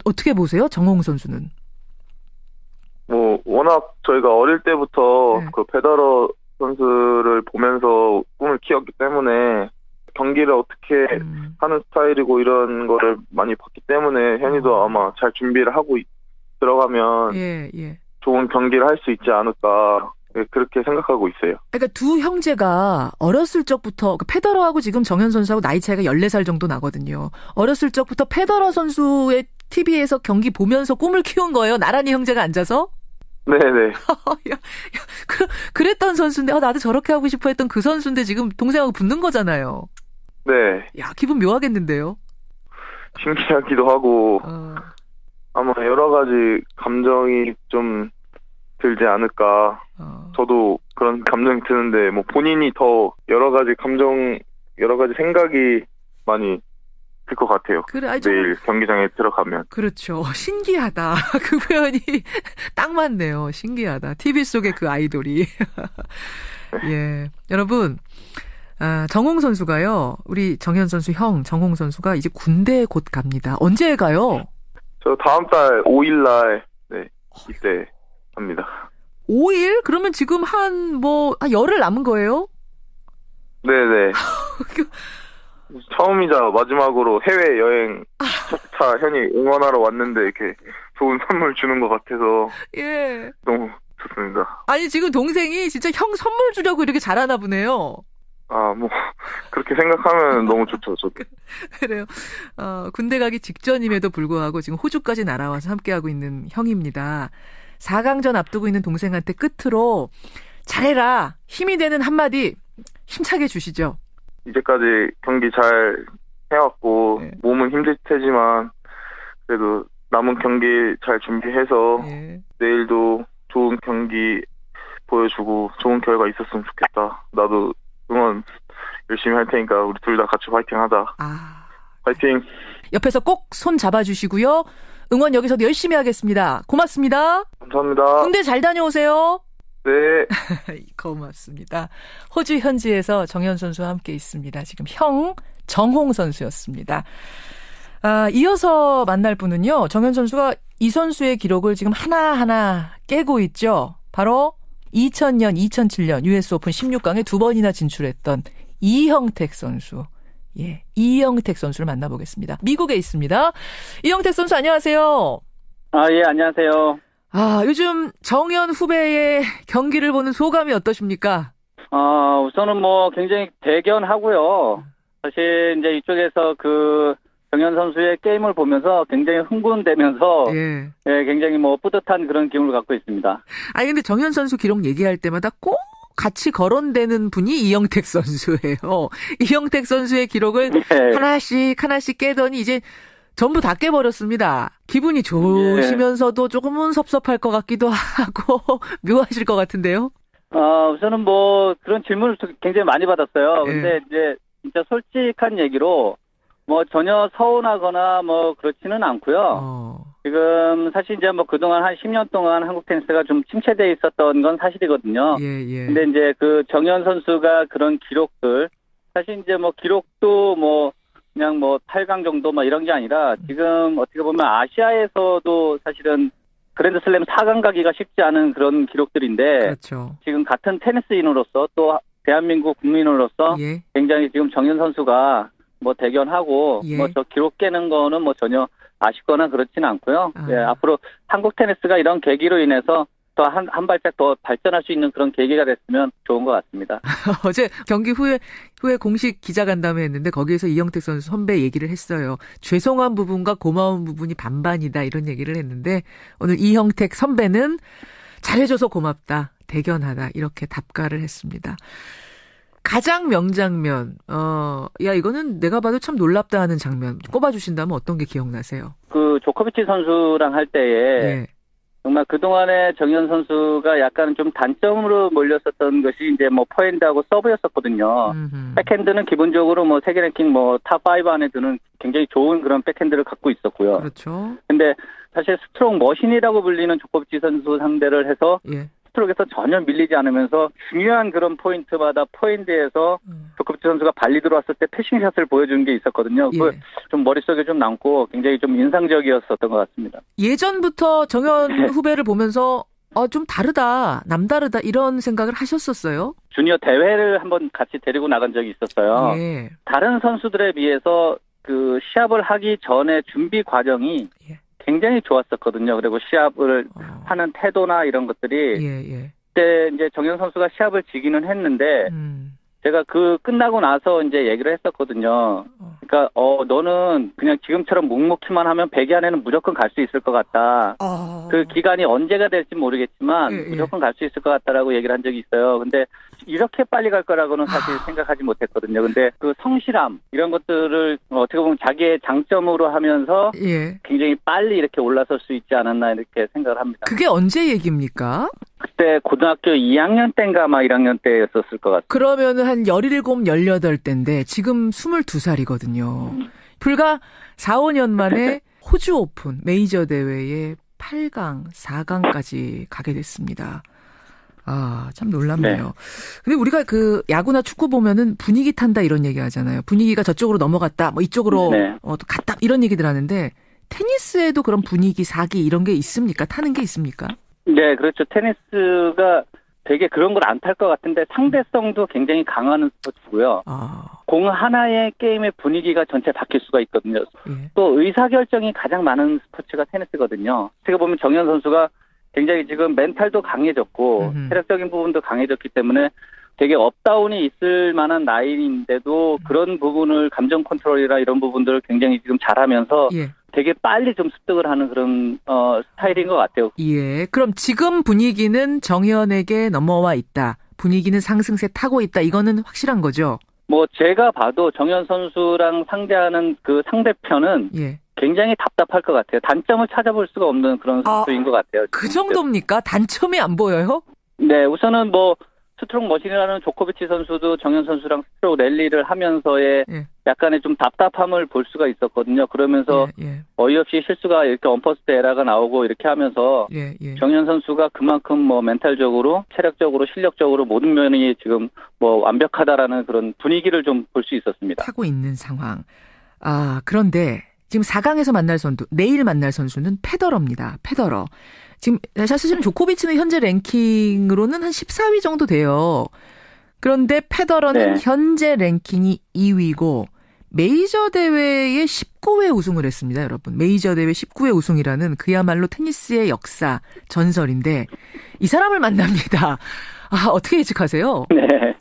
어떻게 보세요? 정홍 선수는? 워낙 저희가 어릴 때부터 그 페더러 선수를 보면서 꿈을 키웠기 때문에 경기를 어떻게 하는 스타일이고 이런 거를 많이 봤기 때문에 현이도 아마 잘 준비를 하고 들어가면 좋은 경기를 할 수 있지 않을까 그렇게 생각하고 있어요. 그러니까 두 형제가 어렸을 적부터 페더러하고 지금 정현 선수하고 나이 차이가 14살 정도 나거든요. 어렸을 적부터 페더러 선수의 TV에서 경기 보면서 꿈을 키운 거예요. 나란히 형제가 앉아서? 네네. 그랬던 선수인데 나도 저렇게 하고 싶어 했던 그 선수인데 지금 동생하고 붙는 거잖아요. 네. 야, 기분 묘하겠는데요? 신기하기도 하고 아마 여러 가지 감정이 좀 들지 않을까. 저도 그런 감정이 드는데 뭐 본인이 더 여러 가지 생각이 많이 들 것 같아요. 그래, 내일 경기장에 들어가면. 그렇죠. 신기하다. 그 표현이 딱 맞네요. 신기하다. TV 속의 그 아이돌이. 예, 여러분. 정홍 선수가요. 우리 정현 선수 형 정홍 선수가 이제 군대에 곧 갑니다. 언제 가요? 저 다음 달 5일 날 이때 갑니다. 5일? 그러면 지금 한 열흘 남은 거예요? 네네. 처음이자 마지막으로 해외여행 첫차 현이 응원하러 왔는데 이렇게 좋은 선물 주는 것 같아서 너무 좋습니다. 아니 지금 동생이 진짜 형 선물 주려고 이렇게 잘하나 보네요. 그렇게 생각하면 너무 좋죠, 저도. 그래요. 군대 가기 직전임에도 불구하고 지금 호주까지 날아와서 함께하고 있는 형입니다. 4강전 앞두고 있는 동생한테 끝으로 잘해라, 힘이 되는 한마디 힘차게 주시죠. 이제까지 경기 잘 해왔고 몸은 힘들 테지만 그래도 남은 경기 잘 준비해서 내일도 좋은 경기 보여주고 좋은 결과 있었으면 좋겠다. 나도 응원 열심히 할 테니까 우리 둘 다 같이 화이팅하자. 화이팅. 옆에서 꼭 손 잡아주시고요. 응원 여기서도 열심히 하겠습니다. 고맙습니다. 감사합니다. 군대 잘 다녀오세요. 네. 고맙습니다. 호주 현지에서 정현 선수와 함께 있습니다. 지금 형 정홍 선수였습니다. 이어서 만날 분은요. 정현 선수가 이 선수의 기록을 지금 하나하나 깨고 있죠. 바로 2000년, 2007년 US 오픈 16강에 2번이나 진출했던 이형택 선수. 예, 이형택 선수를 만나보겠습니다. 미국에 있습니다. 이형택 선수 안녕하세요. 예, 안녕하세요. 요즘 정현 후배의 경기를 보는 소감이 어떠십니까? 우선은 굉장히 대견하고요. 사실 이제 이쪽에서 정현 선수의 게임을 보면서 굉장히 흥분되면서 굉장히 뿌듯한 그런 기분을 갖고 있습니다. 근데 정현 선수 기록 얘기할 때마다 꼭 같이 거론되는 분이 이형택 선수예요. 이형택 선수의 기록을 하나씩 깨더니 이제 전부 다 깨버렸습니다. 기분이 좋으시면서도 조금은 섭섭할 것 같기도 하고 묘하실 것 같은데요. 우선은 그런 질문을 굉장히 많이 받았어요. 근데 이제 진짜 솔직한 얘기로 전혀 서운하거나 그렇지는 않고요. 지금 사실 이제 그동안 한 10년 동안 한국 테니스가 좀 침체되어 있었던 건 사실이거든요. 근데 이제 정현 선수가 그런 기록들, 사실 이제 기록도 그냥 8강 정도 이런 게 아니라 지금 어떻게 보면 아시아에서도 사실은 그랜드슬램 4강 가기가 쉽지 않은 그런 기록들인데 그렇죠. 지금 같은 테니스인으로서 또 대한민국 국민으로서 굉장히 지금 정현 선수가 대견하고 저 기록 깨는 거는 전혀 아쉽거나 그렇지는 않고요. 앞으로 한국 테니스가 이런 계기로 인해서 더 한 발짝 더 발전할 수 있는 그런 계기가 됐으면 좋은 것 같습니다. 어제 경기 후에 공식 기자간담회 했는데 거기에서 이형택 선수 선배 얘기를 했어요. 죄송한 부분과 고마운 부분이 반반이다 이런 얘기를 했는데 오늘 이형택 선배는 잘해줘서 고맙다, 대견하다 이렇게 답가를 했습니다. 가장 명장면, 이거는 내가 봐도 참 놀랍다 하는 장면 꼽아주신다면 어떤 게 기억나세요? 조코비치 선수랑 할 때에 정말 그동안에 정현 선수가 약간 좀 단점으로 몰렸었던 것이 이제 포핸드하고 서브였었거든요. 백핸드는 기본적으로 세계 랭킹 탑5 안에 드는 굉장히 좋은 그런 백핸드를 갖고 있었고요. 그렇죠. 근데 사실 스트로크 머신이라고 불리는 조코비치 선수 상대를 해서 스트로크에서 전혀 밀리지 않으면서 중요한 그런 포인트마다 포핸드에서 조코비치 선수가 발리 들어왔을 때 패싱샷을 보여준 게 있었거든요. 좀 머릿속에 좀 남고 굉장히 좀 인상적이었었던 것 같습니다. 예전부터 정현 후배를 보면서 좀 다르다, 남다르다 이런 생각을 하셨었어요? 주니어 대회를 한번 같이 데리고 나간 적이 있었어요. 예. 다른 선수들에 비해서 그 시합을 하기 전에 준비 과정이 굉장히 좋았었거든요. 그리고 시합을 하는 태도나 이런 것들이 그때 이제 정현 선수가 시합을 지기는 했는데 제가 그 끝나고 나서 이제 얘기를 했었거든요. 그러니까 너는 그냥 지금처럼 묵묵히만 하면 100위 안에는 무조건 갈 수 있을 것 같다. 그 기간이 언제가 될지 모르겠지만 무조건 갈 수 있을 것 같다라고 얘기를 한 적이 있어요. 근데 이렇게 빨리 갈 거라고는 사실 생각하지 못했거든요. 근데 그 성실함 이런 것들을 어떻게 보면 자기의 장점으로 하면서 굉장히 빨리 이렇게 올라설 수 있지 않았나 이렇게 생각을 합니다. 그게 언제 얘기입니까? 그때 고등학교 2학년 때인가 아마 1학년 때였었을 것 같아요. 그러면은 한 17, 18때인데 지금 22살이거든요. 불과 4, 5년 만에 호주 오픈 메이저 대회에 8강, 4강까지 가게 됐습니다. 참 놀랍네요. 근데 우리가 그 야구나 축구 보면은 분위기 탄다 이런 얘기 하잖아요. 분위기가 저쪽으로 넘어갔다, 뭐 이쪽으로 갔다 이런 얘기들 하는데 테니스에도 그런 분위기, 사기 이런 게 있습니까? 타는 게 있습니까? 네, 그렇죠. 테니스가 되게 그런 걸 안 탈 것 같은데 상대성도 굉장히 강한 스포츠고요. 공 하나의 게임의 분위기가 전체 바뀔 수가 있거든요. 또 의사결정이 가장 많은 스포츠가 테니스거든요. 제가 보면 정현 선수가 굉장히 지금 멘탈도 강해졌고 체력적인 부분도 강해졌기 때문에 되게 업다운이 있을 만한 나이인데도 그런 부분을 감정 컨트롤이라 이런 부분들을 굉장히 지금 잘하면서 되게 빨리 좀 습득을 하는 그런 스타일인 것 같아요. 예. 그럼 지금 분위기는 정현에게 넘어와 있다. 분위기는 상승세 타고 있다. 이거는 확실한 거죠? 뭐 제가 봐도 정현 선수랑 상대하는 그 상대편은 굉장히 답답할 것 같아요. 단점을 찾아볼 수가 없는 그런 선수인 것 같아요. 그 정도입니까? 단점이 안 보여요? 네. 우선은 뭐 스트로크 머신이라는 조코비치 선수도 정현 선수랑 스트로크 랠리를 하면서의 약간의 좀 답답함을 볼 수가 있었거든요. 그러면서 어이없이 실수가 이렇게 언퍼스트 에러가 나오고 이렇게 하면서 정현 선수가 그만큼 뭐 멘탈적으로, 체력적으로, 실력적으로 모든 면이 지금 뭐 완벽하다라는 그런 분위기를 좀 볼 수 있었습니다. 타고 있는 상황. 그런데 지금 4강에서 만날 선수, 내일 만날 선수는 페더러입니다. 페더러. 지금 사실은 조코비치는 현재 랭킹으로는 한 14위 정도 돼요. 그런데 페더러는 현재 랭킹이 2위고 메이저 대회에 19회 우승을 했습니다, 여러분. 메이저 대회 19회 우승이라는 그야말로 테니스의 역사, 전설인데 이 사람을 만납니다. 어떻게 예측하세요? 네.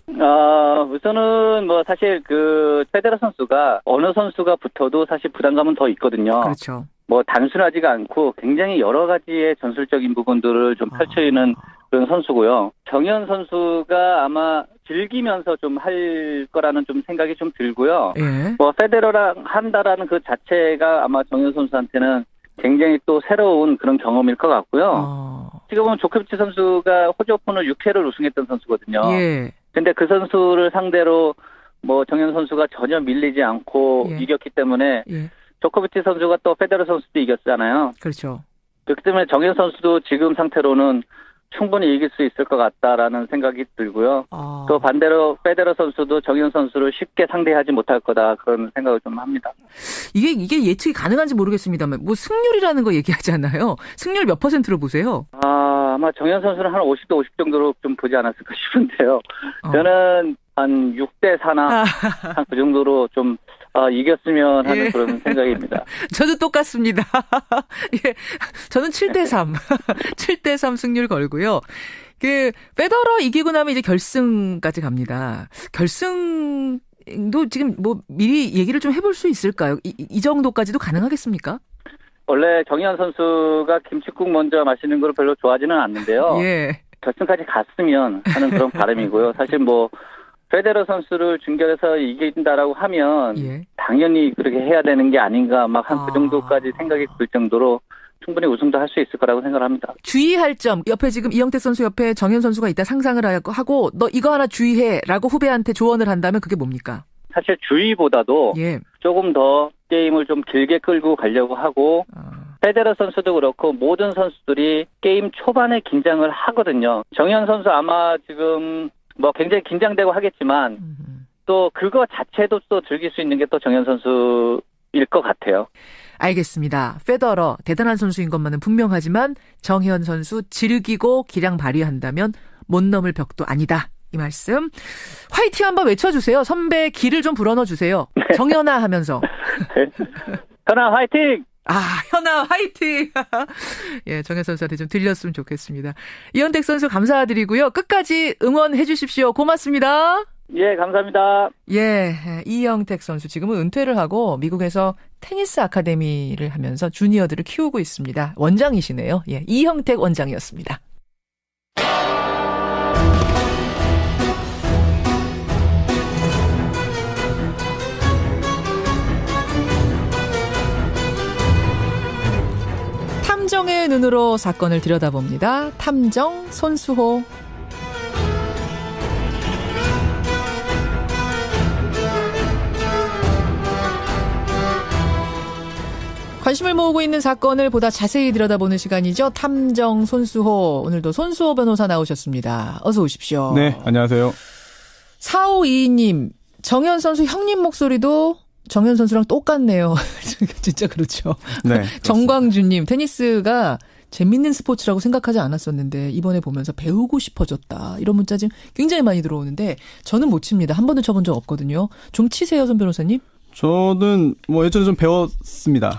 우선은 뭐 사실 그 페데러 선수가 어느 선수가 붙어도 사실 부담감은 더 있거든요. 그렇죠. 뭐 단순하지가 않고 굉장히 여러 가지의 전술적인 부분들을 좀 펼쳐있는 그런 선수고요. 정현 선수가 아마 즐기면서 좀 할 거라는 좀 생각이 좀 들고요. 뭐 페데러랑 한다라는 그 자체가 아마 정현 선수한테는 굉장히 또 새로운 그런 경험일 것 같고요. 지금 보면 조코비치 선수가 호주 오픈을 6회를 우승했던 선수거든요. 근데 그 선수를 상대로 뭐 정현 선수가 전혀 밀리지 않고 이겼기 때문에 조코비치 선수가 또 페데러 선수도 이겼잖아요. 그렇죠. 그렇기 때문에 정현 선수도 지금 상태로는 충분히 이길 수 있을 것 같다라는 생각이 들고요. 또 반대로 페데러 선수도 정현 선수를 쉽게 상대하지 못할 거다 그런 생각을 좀 합니다. 이게 예측이 가능한지 모르겠습니다만 뭐 승률이라는 거 얘기하잖아요. 승률 몇 %로 보세요? 아마 정현 선수는 한 50대 50 정도로 좀 보지 않았을까 싶은데요. 저는 한 6대 4나 한 그 정도로 좀 이겼으면 하는 그런 생각입니다. 저도 똑같습니다. 저는 7대 3. 7대 3 승률 걸고요. 페더러 이기고 나면 이제 결승까지 갑니다. 결승도 지금 뭐 미리 얘기를 좀 해볼 수 있을까요? 이 정도까지도 가능하겠습니까? 원래 정현 선수가 김칫국 먼저 마시는 걸 별로 좋아하지는 않는데요. 결승까지 갔으면 하는 그런 바람이고요. 사실 뭐 페데러 선수를 준결해서 이긴다라고 하면 당연히 그렇게 해야 되는 게 아닌가 막 한 그 정도까지 생각이 들 정도로 충분히 우승도 할 수 있을 거라고 생각을 합니다. 주의할 점, 옆에 지금 이영택 선수 옆에 정현 선수가 있다 상상을 하고 너 이거 하나 주의해라고 후배한테 조언을 한다면 그게 뭡니까? 사실 주의보다도 조금 더 게임을 좀 길게 끌고 가려고 하고 페데러 선수도 그렇고 모든 선수들이 게임 초반에 긴장을 하거든요. 정현 선수 아마 지금 뭐 굉장히 긴장되고 하겠지만 또 그거 자체도 또 즐길 수 있는 게 또 정현 선수일 것 같아요. 알겠습니다. 페더러 대단한 선수인 것만은 분명하지만 정혜원 선수 즐기고 기량 발휘한다면 못 넘을 벽도 아니다. 이 말씀. 화이팅 한번 외쳐주세요. 선배 기를 좀 불어넣어주세요. 정현아 하면서. 현아 화이팅! 현아 화이팅! 예, 정현 선수한테 좀 들렸으면 좋겠습니다. 이현택 선수 감사드리고요. 끝까지 응원해 주십시오. 고맙습니다. 예, 감사합니다. 예, 이영택 선수 지금은 은퇴를 하고 미국에서 테니스 아카데미를 하면서 주니어들을 키우고 있습니다. 원장이시네요. 예, 이형택 원장이었습니다. 탐정의 눈으로 사건을 들여다봅니다. 탐정 손수호. 관심을 모으고 있는 사건을 보다 자세히 들여다보는 시간이죠. 탐정 손수호. 오늘도 손수호 변호사 나오셨습니다. 어서 오십시오. 네, 안녕하세요. 4522님, 정현 선수 형님 목소리도 정현 선수랑 똑같네요. 진짜 그렇죠. 네. 정광준님, 테니스가 재밌는 스포츠라고 생각하지 않았었는데 이번에 보면서 배우고 싶어졌다. 이런 문자 지금 굉장히 많이 들어오는데 저는 못 칩니다. 한 번도 쳐본 적 없거든요. 좀 치세요, 손 변호사님? 저는 예전에 좀 배웠습니다.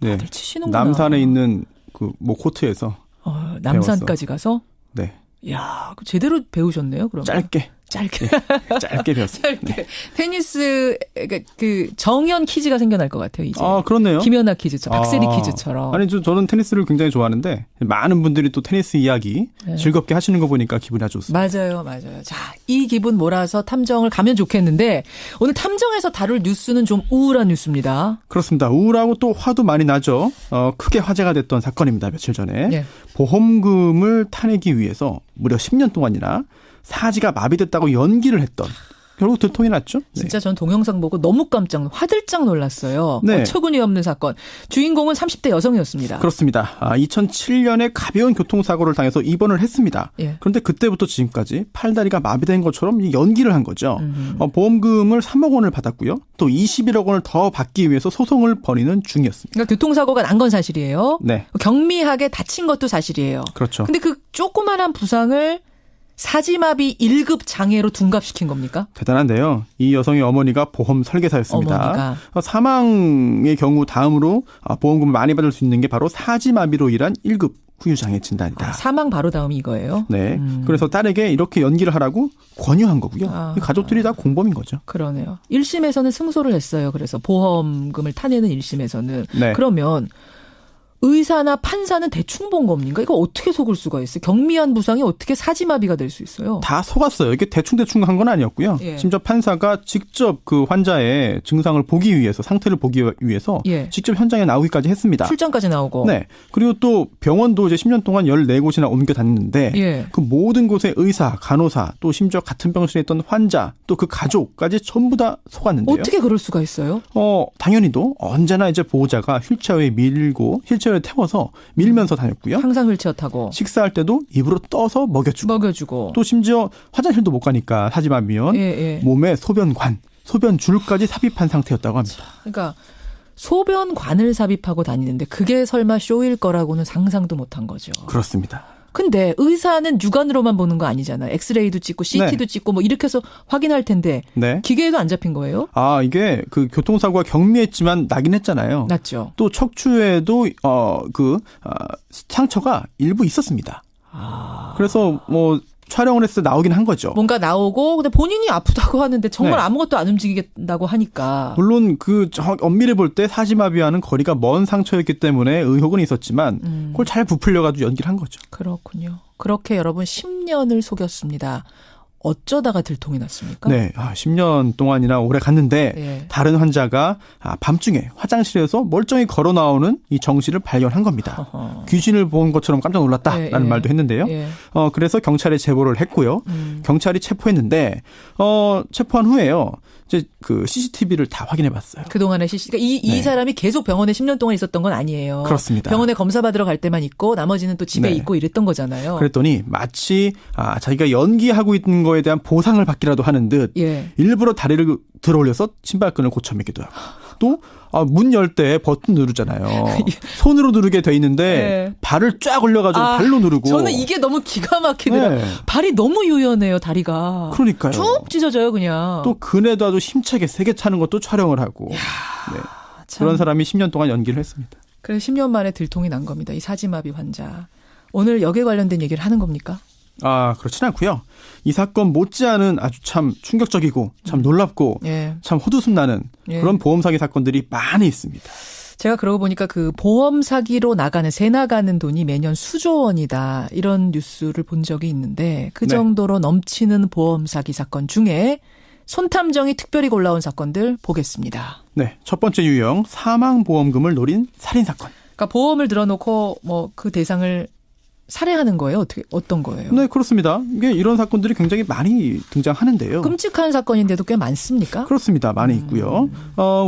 다들 네. 치시는구나. 남산에 있는 코트에서. 남산까지 가서? 네. 이야, 제대로 배우셨네요, 그럼. 짧게 배웠어요. 짧게. 네. 테니스, 그 정연 퀴즈가 생겨날 것 같아요, 이제. 그렇네요. 김연아 퀴즈처럼, 박세리 퀴즈처럼. 아니, 저는 테니스를 굉장히 좋아하는데, 많은 분들이 또 테니스 이야기 즐겁게 하시는 거 보니까 기분이 아주 좋습니다. 맞아요. 자, 이 기분 몰아서 탐정을 가면 좋겠는데, 오늘 탐정에서 다룰 뉴스는 좀 우울한 뉴스입니다. 그렇습니다. 우울하고 또 화도 많이 나죠. 크게 화제가 됐던 사건입니다, 며칠 전에. 네. 보험금을 타내기 위해서 무려 10년 동안이나 사지가 마비됐다고 연기를 했던, 결국 들통이 났죠. 네. 진짜 전 동영상 보고 너무 화들짝 놀랐어요. 네. 어처구니 없는 사건. 주인공은 30대 여성이었습니다. 그렇습니다. 2007년에 가벼운 교통사고를 당해서 입원을 했습니다. 예. 그런데 그때부터 지금까지 팔다리가 마비된 것처럼 연기를 한 거죠. 보험금을 3억 원을 받았고요. 또 21억 원을 더 받기 위해서 소송을 벌이는 중이었습니다. 그러니까 교통사고가 난 건 사실이에요. 네. 경미하게 다친 것도 사실이에요. 그렇죠. 근데 그 조그만한 부상을 사지마비 1급 장애로 둔갑시킨 겁니까? 대단한데요. 이 여성의 어머니가 보험 설계사였습니다. 사망의 경우 다음으로 보험금을 많이 받을 수 있는 게 바로 사지마비로 인한 1급 후유장애 진단이다. 사망 바로 다음이 이거예요? 네. 그래서 딸에게 이렇게 연기를 하라고 권유한 거고요. 가족들이 다 공범인 거죠. 그러네요. 1심에서는 승소를 했어요. 그래서 보험금을 타내는 1심에서는. 네. 그러면 의사나 판사는 대충 본 겁니까? 이거 어떻게 속을 수가 있어요? 경미한 부상이 어떻게 사지마비가 될 수 있어요? 다 속았어요. 이게 대충 한 건 아니었고요. 예. 심지어 판사가 직접 그 환자의 증상을 보기 위해서, 상태를 보기 위해서 직접 현장에 나오기까지 했습니다. 출장까지 나오고. 네. 그리고 또 병원도 이제 10년 동안 14곳이나 옮겨 다녔는데 그 모든 곳의 의사, 간호사, 또 심지어 같은 병실에 있던 환자, 또 그 가족까지 전부 다 속았는데요. 어떻게 그럴 수가 있어요? 당연히도 언제나 이제 보호자가 휠체어에 휠체어에 태워서 밀면서 다녔고요. 항상 휠체어 타고. 식사할 때도 입으로 떠서 먹여주고. 또 심지어 화장실도 못 가니까 사지마비면 몸에 소변줄까지 삽입한 상태였다고 합니다. 그러니까 소변관을 삽입하고 다니는데 그게 설마 쇼일 거라고는 상상도 못한 거죠. 그렇습니다. 근데 의사는 육안으로만 보는 거 아니잖아요. 엑스레이도 찍고 CT도 찍고 이렇게 해서 확인할 텐데 기계에도 안 잡힌 거예요? 이게 그 교통사고가 경미했지만 나긴 했잖아요. 났죠. 또 척추에도 상처가 일부 있었습니다. 그래서 촬영을 했을 때 나오긴 한 거죠. 뭔가 나오고 근데 본인이 아프다고 하는데 정말 아무것도 안 움직이겠다고 하니까. 물론 엄밀히 볼 때 사지마비와는 거리가 먼 상처였기 때문에 의혹은 있었지만 그걸 잘 부풀려가지고 연기를 한 거죠. 그렇군요. 그렇게 여러분 10년을 속였습니다. 어쩌다가 들통이 났습니까? 네, 10년 동안이나 오래 갔는데 다른 환자가 밤중에 화장실에서 멀쩡히 걸어 나오는 이 정 씨를 발견한 겁니다. 귀신을 본 것처럼 깜짝 놀랐다라는 말도 했는데요. 그래서 경찰에 제보를 했고요. 경찰이 체포했는데 체포한 후에요. 이제 그 CCTV를 다 확인해봤어요. 그동안의 CCTV. 그러니까 이 사람이 계속 병원에 10년 동안 있었던 건 아니에요. 그렇습니다. 병원에 검사 받으러 갈 때만 있고 나머지는 또 집에 있고 이랬던 거잖아요. 그랬더니 마치 자기가 연기하고 있는 거에 대한 보상을 받기라도 하는 듯 일부러 다리를 들어올려서 신발끈을 고쳐매기도 하고 또 문 열 때 버튼 누르잖아요. 손으로 누르게 돼 있는데 발을 쫙 올려가지고 발로 누르고. 저는 이게 너무 기가 막히더라고요. 발이 너무 유연해요, 다리가. 그러니까요. 쭉 찢어져요, 그냥. 또 그네도 아주 힘차게 세게 차는 것도 촬영을 하고. 그런 사람이 10년 동안 연기를 했습니다. 그래서 10년 만에 들통이 난 겁니다. 이 사지마비 환자. 오늘 역에 관련된 얘기를 하는 겁니까? 그렇진 않고요. 이 사건 못지않은 아주 참 충격적이고 참 놀랍고 참 헛웃음 나는 그런 보험 사기 사건들이 많이 있습니다. 제가 그러고 보니까 그 보험 사기로 새 나가는 돈이 매년 수조 원이다. 이런 뉴스를 본 적이 있는데 그 정도로 넘치는 보험 사기 사건 중에 손탐정이 특별히 골라온 사건들 보겠습니다. 네, 첫 번째 유형 사망보험금을 노린 살인사건. 그러니까 보험을 들어놓고 그 대상을 살해하는 거예요? 어떤 거예요? 네, 그렇습니다. 이게 이런 사건들이 굉장히 많이 등장하는데요. 끔찍한 사건인데도 꽤 많습니까? 그렇습니다. 많이 있고요.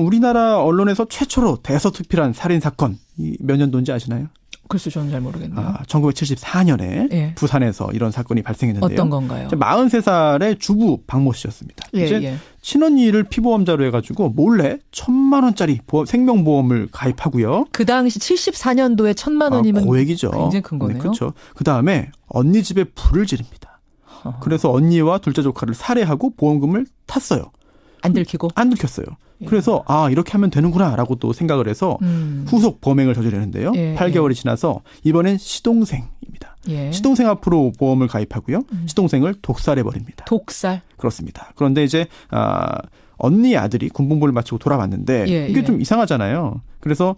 우리나라 언론에서 최초로 대서특필한 살인사건 몇 년도인지 아시나요? 글쎄 저는 잘 모르겠네요. 1974년에 부산에서 이런 사건이 발생했는데요. 어떤 건가요? 43살의 주부 박모 씨였습니다. 이제 친언니를 피보험자로 해가지고 몰래 1,000만 원짜리 생명보험을 가입하고요. 그 당시 74년도에 1,000만 원이면 고액이죠. 굉장히 큰 거네요. 네, 그렇죠. 그 다음에 언니 집에 불을 지릅니다. 그래서 언니와 둘째 조카를 살해하고 보험금을 탔어요. 안 들키고? 안 들켰어요. 그래서 이렇게 하면 되는구나라고 또 생각을 해서 후속 범행을 저지르는데요. 8개월이 지나서 이번엔 시동생입니다. 시동생 앞으로 보험을 가입하고요. 시동생을 독살해버립니다. 독살? 그렇습니다. 그런데 이제 언니 아들이 군복무를 마치고 돌아왔는데 이게 좀 이상하잖아요. 그래서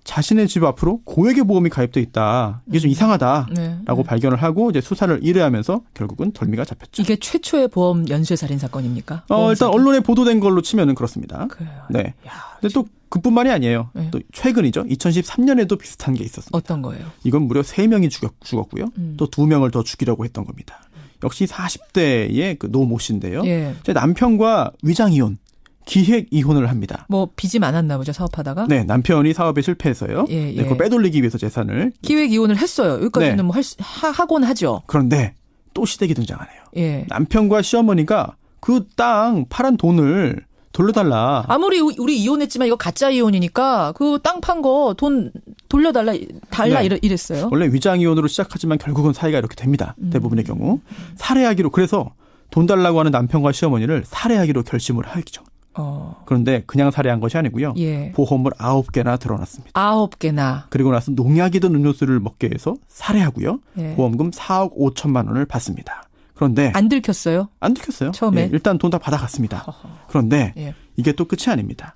자신의 집 앞으로 고액의 보험이 가입돼 있다. 이게 좀 이상하다라고 발견을 하고 이제 수사를 의뢰하면서 결국은 덜미가 잡혔죠. 이게 최초의 보험 연쇄 살인 사건입니까? 일단 언론에 보도된 걸로 치면은 그렇습니다. 그래요. 네. 근데 또 그뿐만이 아니에요. 또 최근이죠. 2013년에도 비슷한 게 있었습니다. 어떤 거예요? 이건 무려 3명이 죽었고요. 또 2명을 더 죽이려고 했던 겁니다. 역시 40대의 그 노 모 씨인데요. 제 남편과 위장 이혼. 기획 이혼을 합니다. 빚이 많았나 보죠, 사업하다가? 네, 남편이 사업에 실패해서요. 그걸 빼돌리기 위해서 재산을. 기획 이혼을 했어요. 여기까지는 하곤 하죠. 그런데 또 시댁이 등장하네요. 남편과 시어머니가 그 땅 팔은 돈을 돌려달라. 아무리 우리 이혼했지만 이거 가짜 이혼이니까 그 땅 판 거 돈 돌려달라 이랬어요. 원래 위장 이혼으로 시작하지만 결국은 사이가 이렇게 됩니다. 대부분의 경우. 살해하기로 그래서 돈 달라고 하는 남편과 시어머니를 살해하기로 결심을 하죠. 그런데 그냥 살해한 것이 아니고요. 보험을 9개나 들어놨습니다. 9개나. 그리고 나서 농약이 든 음료수를 먹게 해서 살해하고요. 보험금 4억 5천만 원을 받습니다. 그런데 안 들켰어요? 안 들켰어요. 처음에? 일단 돈 다 받아갔습니다. 그런데 이게 또 끝이 아닙니다.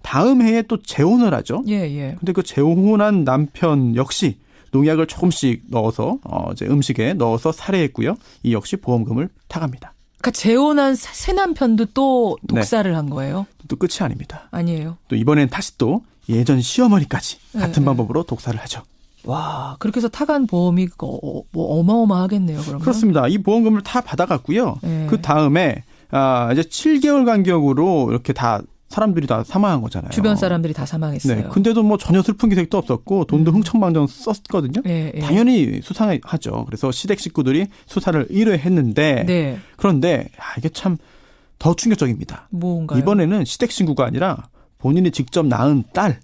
다음 해에 또 재혼을 하죠. 근데 그 재혼한 남편 역시 농약을 조금씩 넣어서 이제 음식에 넣어서 살해했고요. 이 역시 보험금을 타갑니다. 그러니까 재혼한 새 남편도 또 독살을 한 거예요? 또 끝이 아닙니다. 아니에요. 또 이번엔 다시 또 예전 시어머니까지 같은 방법으로 독살을 하죠. 와, 그렇게 해서 타간 보험이 어마어마하겠네요. 그러면. 그렇습니다. 이 보험금을 다 받아갔고요. 그 다음에 이제 7개월 간격으로 이렇게 다 사람들이 다 사망한 거잖아요. 주변 사람들이 다 사망했어요. 네, 근데도 전혀 슬픈 기색도 없었고 돈도 흥청망청 썼거든요. 당연히 수상하죠. 그래서 시댁 식구들이 수사를 의뢰했는데 그런데 이게 참 더 충격적입니다. 뭔가요? 이번에는 시댁 친구가 아니라 본인이 직접 낳은 딸.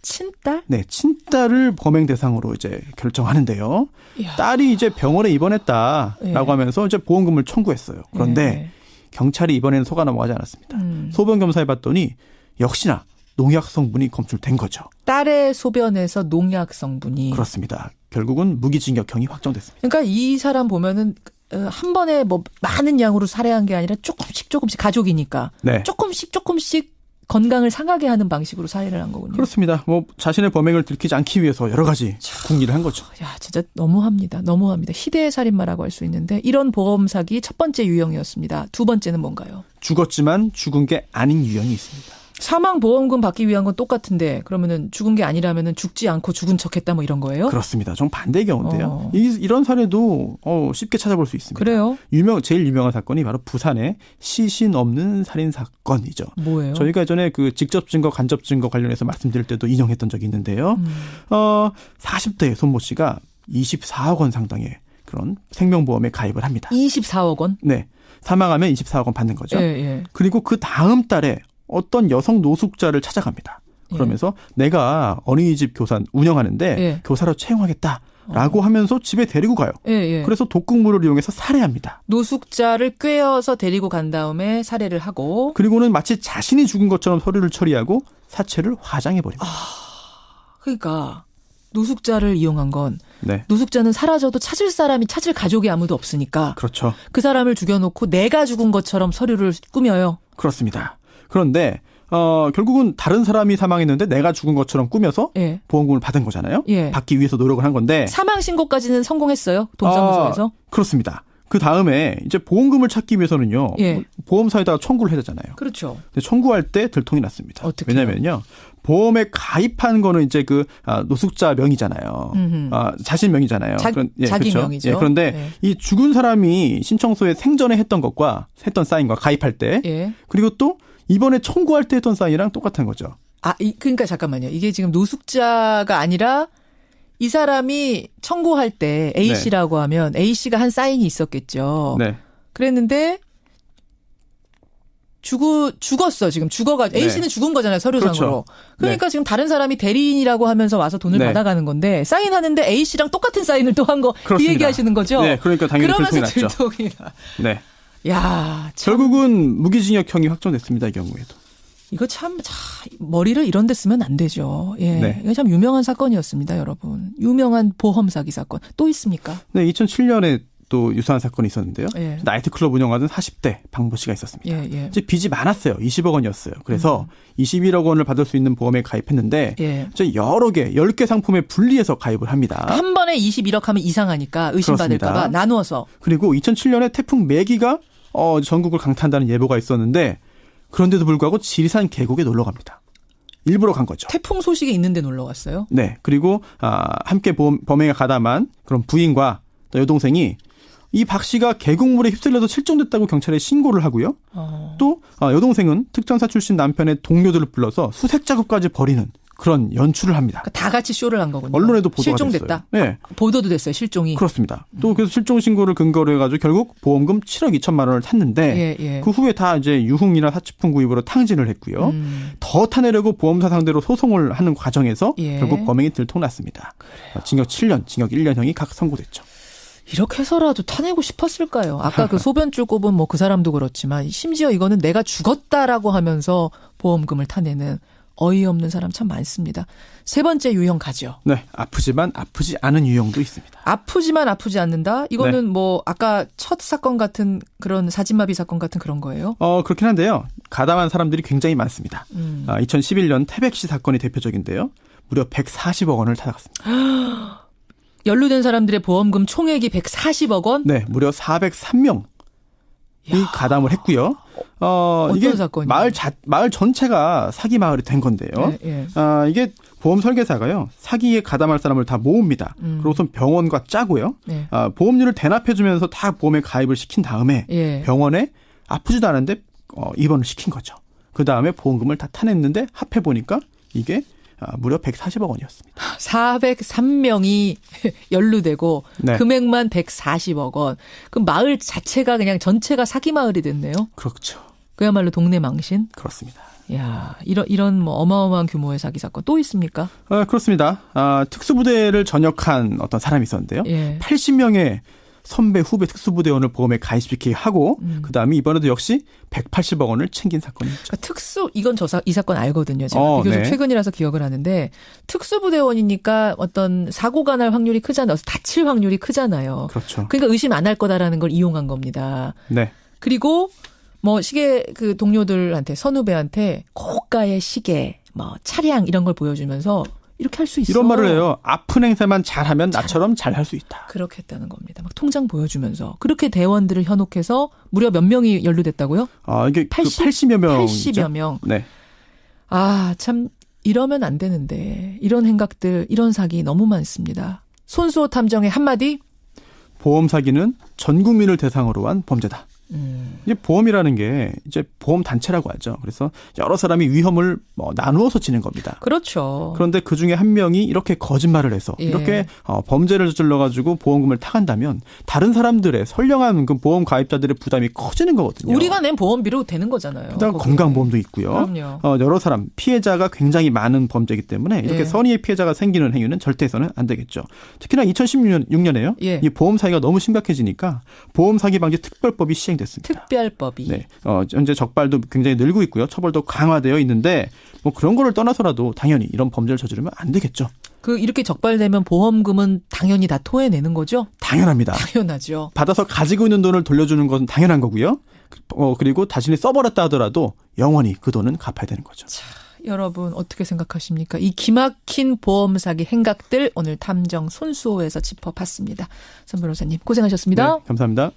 친딸? 네, 친딸을 범행 대상으로 이제 결정하는데요. 딸이 이제 병원에 입원했다라고 하면서 이제 보험금을 청구했어요. 그런데 경찰이 이번에는 속아 넘어가지 않았습니다. 소변 검사해 봤더니 역시나 농약 성분이 검출된 거죠. 딸의 소변에서 농약 성분이. 그렇습니다. 결국은 무기징역형이 확정됐습니다. 그러니까 이 사람 보면은 한 번에 많은 양으로 살해한 게 아니라 조금씩 가족이니까 조금씩 건강을 상하게 하는 방식으로 살해를 한 거군요. 그렇습니다. 자신의 범행을 들키지 않기 위해서 여러 가지 궁리를 한 거죠. 야, 진짜 너무합니다. 희대의 살인마라고 할 수 있는데 이런 보험 사기 첫 번째 유형이었습니다. 두 번째는 뭔가요? 죽었지만 죽은 게 아닌 유형이 있습니다. 사망 보험금 받기 위한 건 똑같은데 그러면은 죽은 게 아니라면은 죽지 않고 죽은 척했다 이런 거예요? 그렇습니다. 좀 반대의 경우인데요. 이런 사례도 쉽게 찾아볼 수 있습니다. 그래요? 제일 유명한 사건이 바로 부산의 시신 없는 살인 사건이죠. 뭐예요? 저희가 예전에 그 직접 증거, 간접 증거 관련해서 말씀드릴 때도 인용했던 적이 있는데요. 40대의 손모 씨가 24억 원 상당의 그런 생명보험에 가입을 합니다. 24억 원? 네. 사망하면 24억 원 받는 거죠. 그리고 그 다음 달에 어떤 여성 노숙자를 찾아갑니다. 그러면서 내가 어린이집 교사 운영하는데 교사로 채용하겠다라고 하면서 집에 데리고 가요. 그래서 독극물을 이용해서 살해합니다. 노숙자를 꿰어서 데리고 간 다음에 살해를 하고 그리고는 마치 자신이 죽은 것처럼 서류를 처리하고 사체를 화장해버립니다. 그러니까 노숙자를 이용한 건 노숙자는 사라져도 찾을 사람이 찾을 가족이 아무도 없으니까 그렇죠. 그 사람을 죽여놓고 내가 죽은 것처럼 서류를 꾸며요. 그렇습니다. 그런데 결국은 다른 사람이 사망했는데 내가 죽은 것처럼 꾸며서 보험금을 받은 거잖아요. 받기 위해서 노력을 한 건데 사망 신고까지는 성공했어요. 동사무소에서. 그렇습니다. 그 다음에 이제 보험금을 찾기 위해서는요. 보험사에다가 청구를 해야 되잖아요. 그렇죠. 근데 청구할 때 들통이 났습니다. 어떻게요? 왜냐면요. 보험에 가입한 거는 이제 노숙자 명의잖아요. 자신 명의잖아요. 자기 그렇죠? 명의죠. 그런데 이 죽은 사람이 신청서에 생전에 했던 것과 했던 사인과 가입할 때 그리고 또 이번에 청구할 때 했던 사인이랑 똑같은 거죠. 그러니까 잠깐만요. 이게 지금 노숙자가 아니라 이 사람이 청구할 때 A씨라고 하면 A씨가 한 사인이 있었겠죠. 그랬는데 죽었어. 지금 죽어가지고 A씨는 죽은 거잖아요. 서류상으로. 그렇죠. 그러니까 지금 다른 사람이 대리인이라고 하면서 와서 돈을 받아가는 건데 사인하는데 A씨랑 똑같은 사인을 또 한 거 그 얘기하시는 거죠. 네. 그러니까 당연히 들통이 났죠. 그러면서 들통이 나. 네. 야, 참. 결국은 무기징역형이 확정됐습니다. 이 경우에도. 이거 참 머리를 이런 데 쓰면 안 되죠. 이거 참 유명한 사건이었습니다, 여러분. 유명한 보험 사기 사건. 또 있습니까? 네, 2007년에 또 유사한 사건이 있었는데요. 나이트클럽 운영하던 40대 방모 씨가 있었습니다. 이제 빚이 많았어요. 20억 원이었어요. 그래서 21억 원을 받을 수 있는 보험에 가입했는데 이제 여러 개, 10개 상품에 분리해서 가입을 합니다. 한 번에 21억 하면 이상하니까 의심받을까 봐 나누어서. 그리고 2007년에 태풍 매기가 전국을 강타한다는 예보가 있었는데 그런데도 불구하고 지리산 계곡에 놀러 갑니다. 일부러 간 거죠. 태풍 소식이 있는데 놀러 갔어요? 네. 그리고 함께 범행에 가담한 그런 부인과 또 여동생이 이 박 씨가 계곡물에 휩쓸려서 실종됐다고 경찰에 신고를 하고요. 또 여동생은 특전사 출신 남편의 동료들을 불러서 수색 작업까지 벌이는 그런 연출을 합니다. 그러니까 다 같이 쇼를 한 거군요. 언론에도 보도가 실종됐다. 됐어요. 네. 보도도 됐어요. 실종이. 그렇습니다. 또 그래서 실종 신고를 근거로 해가지고 결국 보험금 7억 2천만 원을 탔는데 그 후에 다 이제 유흥이나 사치품 구입으로 탕진을 했고요. 더 타내려고 보험사 상대로 소송을 하는 과정에서 결국 범행이 들통났습니다. 징역 7년, 징역 1년형이 각 선고됐죠. 이렇게 해서라도 타내고 싶었을까요? 아까 그 소변줄 꼽은 뭐 그 사람도 그렇지만 심지어 이거는 내가 죽었다라고 하면서 보험금을 타내는 어이없는 사람 참 많습니다. 세 번째 유형 가죠. 네. 아프지만 아프지 않은 유형도 있습니다. 아프지만 아프지 않는다? 이거는 뭐 아까 첫 사건 같은 그런 사진마비 사건 같은 그런 거예요? 그렇긴 한데요. 가담한 사람들이 굉장히 많습니다. 2011년 태백시 사건이 대표적인데요. 무려 140억 원을 타갔습니다. 연루된 사람들의 보험금 총액이 140억 원? 네. 무려 403명이 가담을 했고요. 이게 사건이에요? 마을 전체가 사기 마을이 된 건데요. 이게 보험 설계사가요. 사기에 가담할 사람을 다 모읍니다. 그리고 우선 병원과 짜고요. 보험료를 대납해주면서 다 보험에 가입을 시킨 다음에 병원에 아프지도 않은데 입원을 시킨 거죠. 그 다음에 보험금을 다 타냈는데 합해보니까 이게 무려 140억 원이었습니다. 403명이 연루되고 금액만 140억 원. 그럼 마을 자체가 그냥 전체가 사기 마을이 됐네요. 그렇죠. 그야말로 동네 망신? 그렇습니다. 야, 이런 뭐 어마어마한 규모의 사기 사건 또 있습니까? 그렇습니다. 특수부대를 전역한 어떤 사람이 있었는데요. 80명의 선배 후배 특수부대원을 보험에 가입시키게 하고 그다음에 이번에도 역시 180억 원을 챙긴 사건이죠. 그러니까 이건 이 사건 알거든요. 제가 비교적 최근이라서 기억을 하는데 특수부대원이니까 어떤 사고가 날 확률이 크잖아요. 다칠 확률이 크잖아요. 그렇죠. 그러니까 의심 안 할 거다라는 걸 이용한 겁니다. 네. 그리고 뭐 시계 그 동료들한테 선후배한테 고가의 시계, 뭐 차량 이런 걸 보여주면서 이렇게 할 수 있어. 이런 말을 해요. 아픈 행세만 잘하면 나처럼 잘할 수 있다. 그렇게 했다는 겁니다. 막 통장 보여주면서. 그렇게 대원들을 현혹해서 무려 몇 명이 연루됐다고요? 이게 80여 명. 80여 명. 네. 참 이러면 안 되는데. 이런 행각들, 이런 사기 너무 많습니다. 손수호 탐정의 한마디? 보험 사기는 전 국민을 대상으로 한 범죄다. 이제 보험이라는 게 이제 보험 단체라고 하죠. 그래서 여러 사람이 위험을 나누어서 지는 겁니다. 그렇죠. 그런데 그 중에 한 명이 이렇게 거짓말을 해서 이렇게 범죄를 저질러 가지고 보험금을 타간다면 다른 사람들의 선량한 그 보험 가입자들의 부담이 커지는 거거든요. 우리가 낸 보험비로 되는 거잖아요. 그다음 건강보험도 있고요. 그럼요. 여러 사람 피해자가 굉장히 많은 범죄이기 때문에 이렇게 선의의 피해자가 생기는 행위는 절대 해서는 안 되겠죠. 특히나 2016년에요. 이 보험 사기가 너무 심각해지니까 보험 사기 방지 특별법이 시행됐습니다. 특별법이. 네. 현재 적발도 굉장히 늘고 있고요. 처벌도 강화되어 있는데 뭐 그런 거를 떠나서라도 당연히 이런 범죄를 저지르면 안 되겠죠. 이렇게 적발되면 보험금은 당연히 다 토해내는 거죠? 당연합니다. 당연하죠. 받아서 가지고 있는 돈을 돌려주는 건 당연한 거고요. 그리고 자신이 써버렸다 하더라도 영원히 그 돈은 갚아야 되는 거죠. 자, 여러분 어떻게 생각하십니까? 이 기막힌 보험 사기 행각들 오늘 탐정 손수호에서 짚어봤습니다. 선 변호사님 고생하셨습니다. 네, 감사합니다.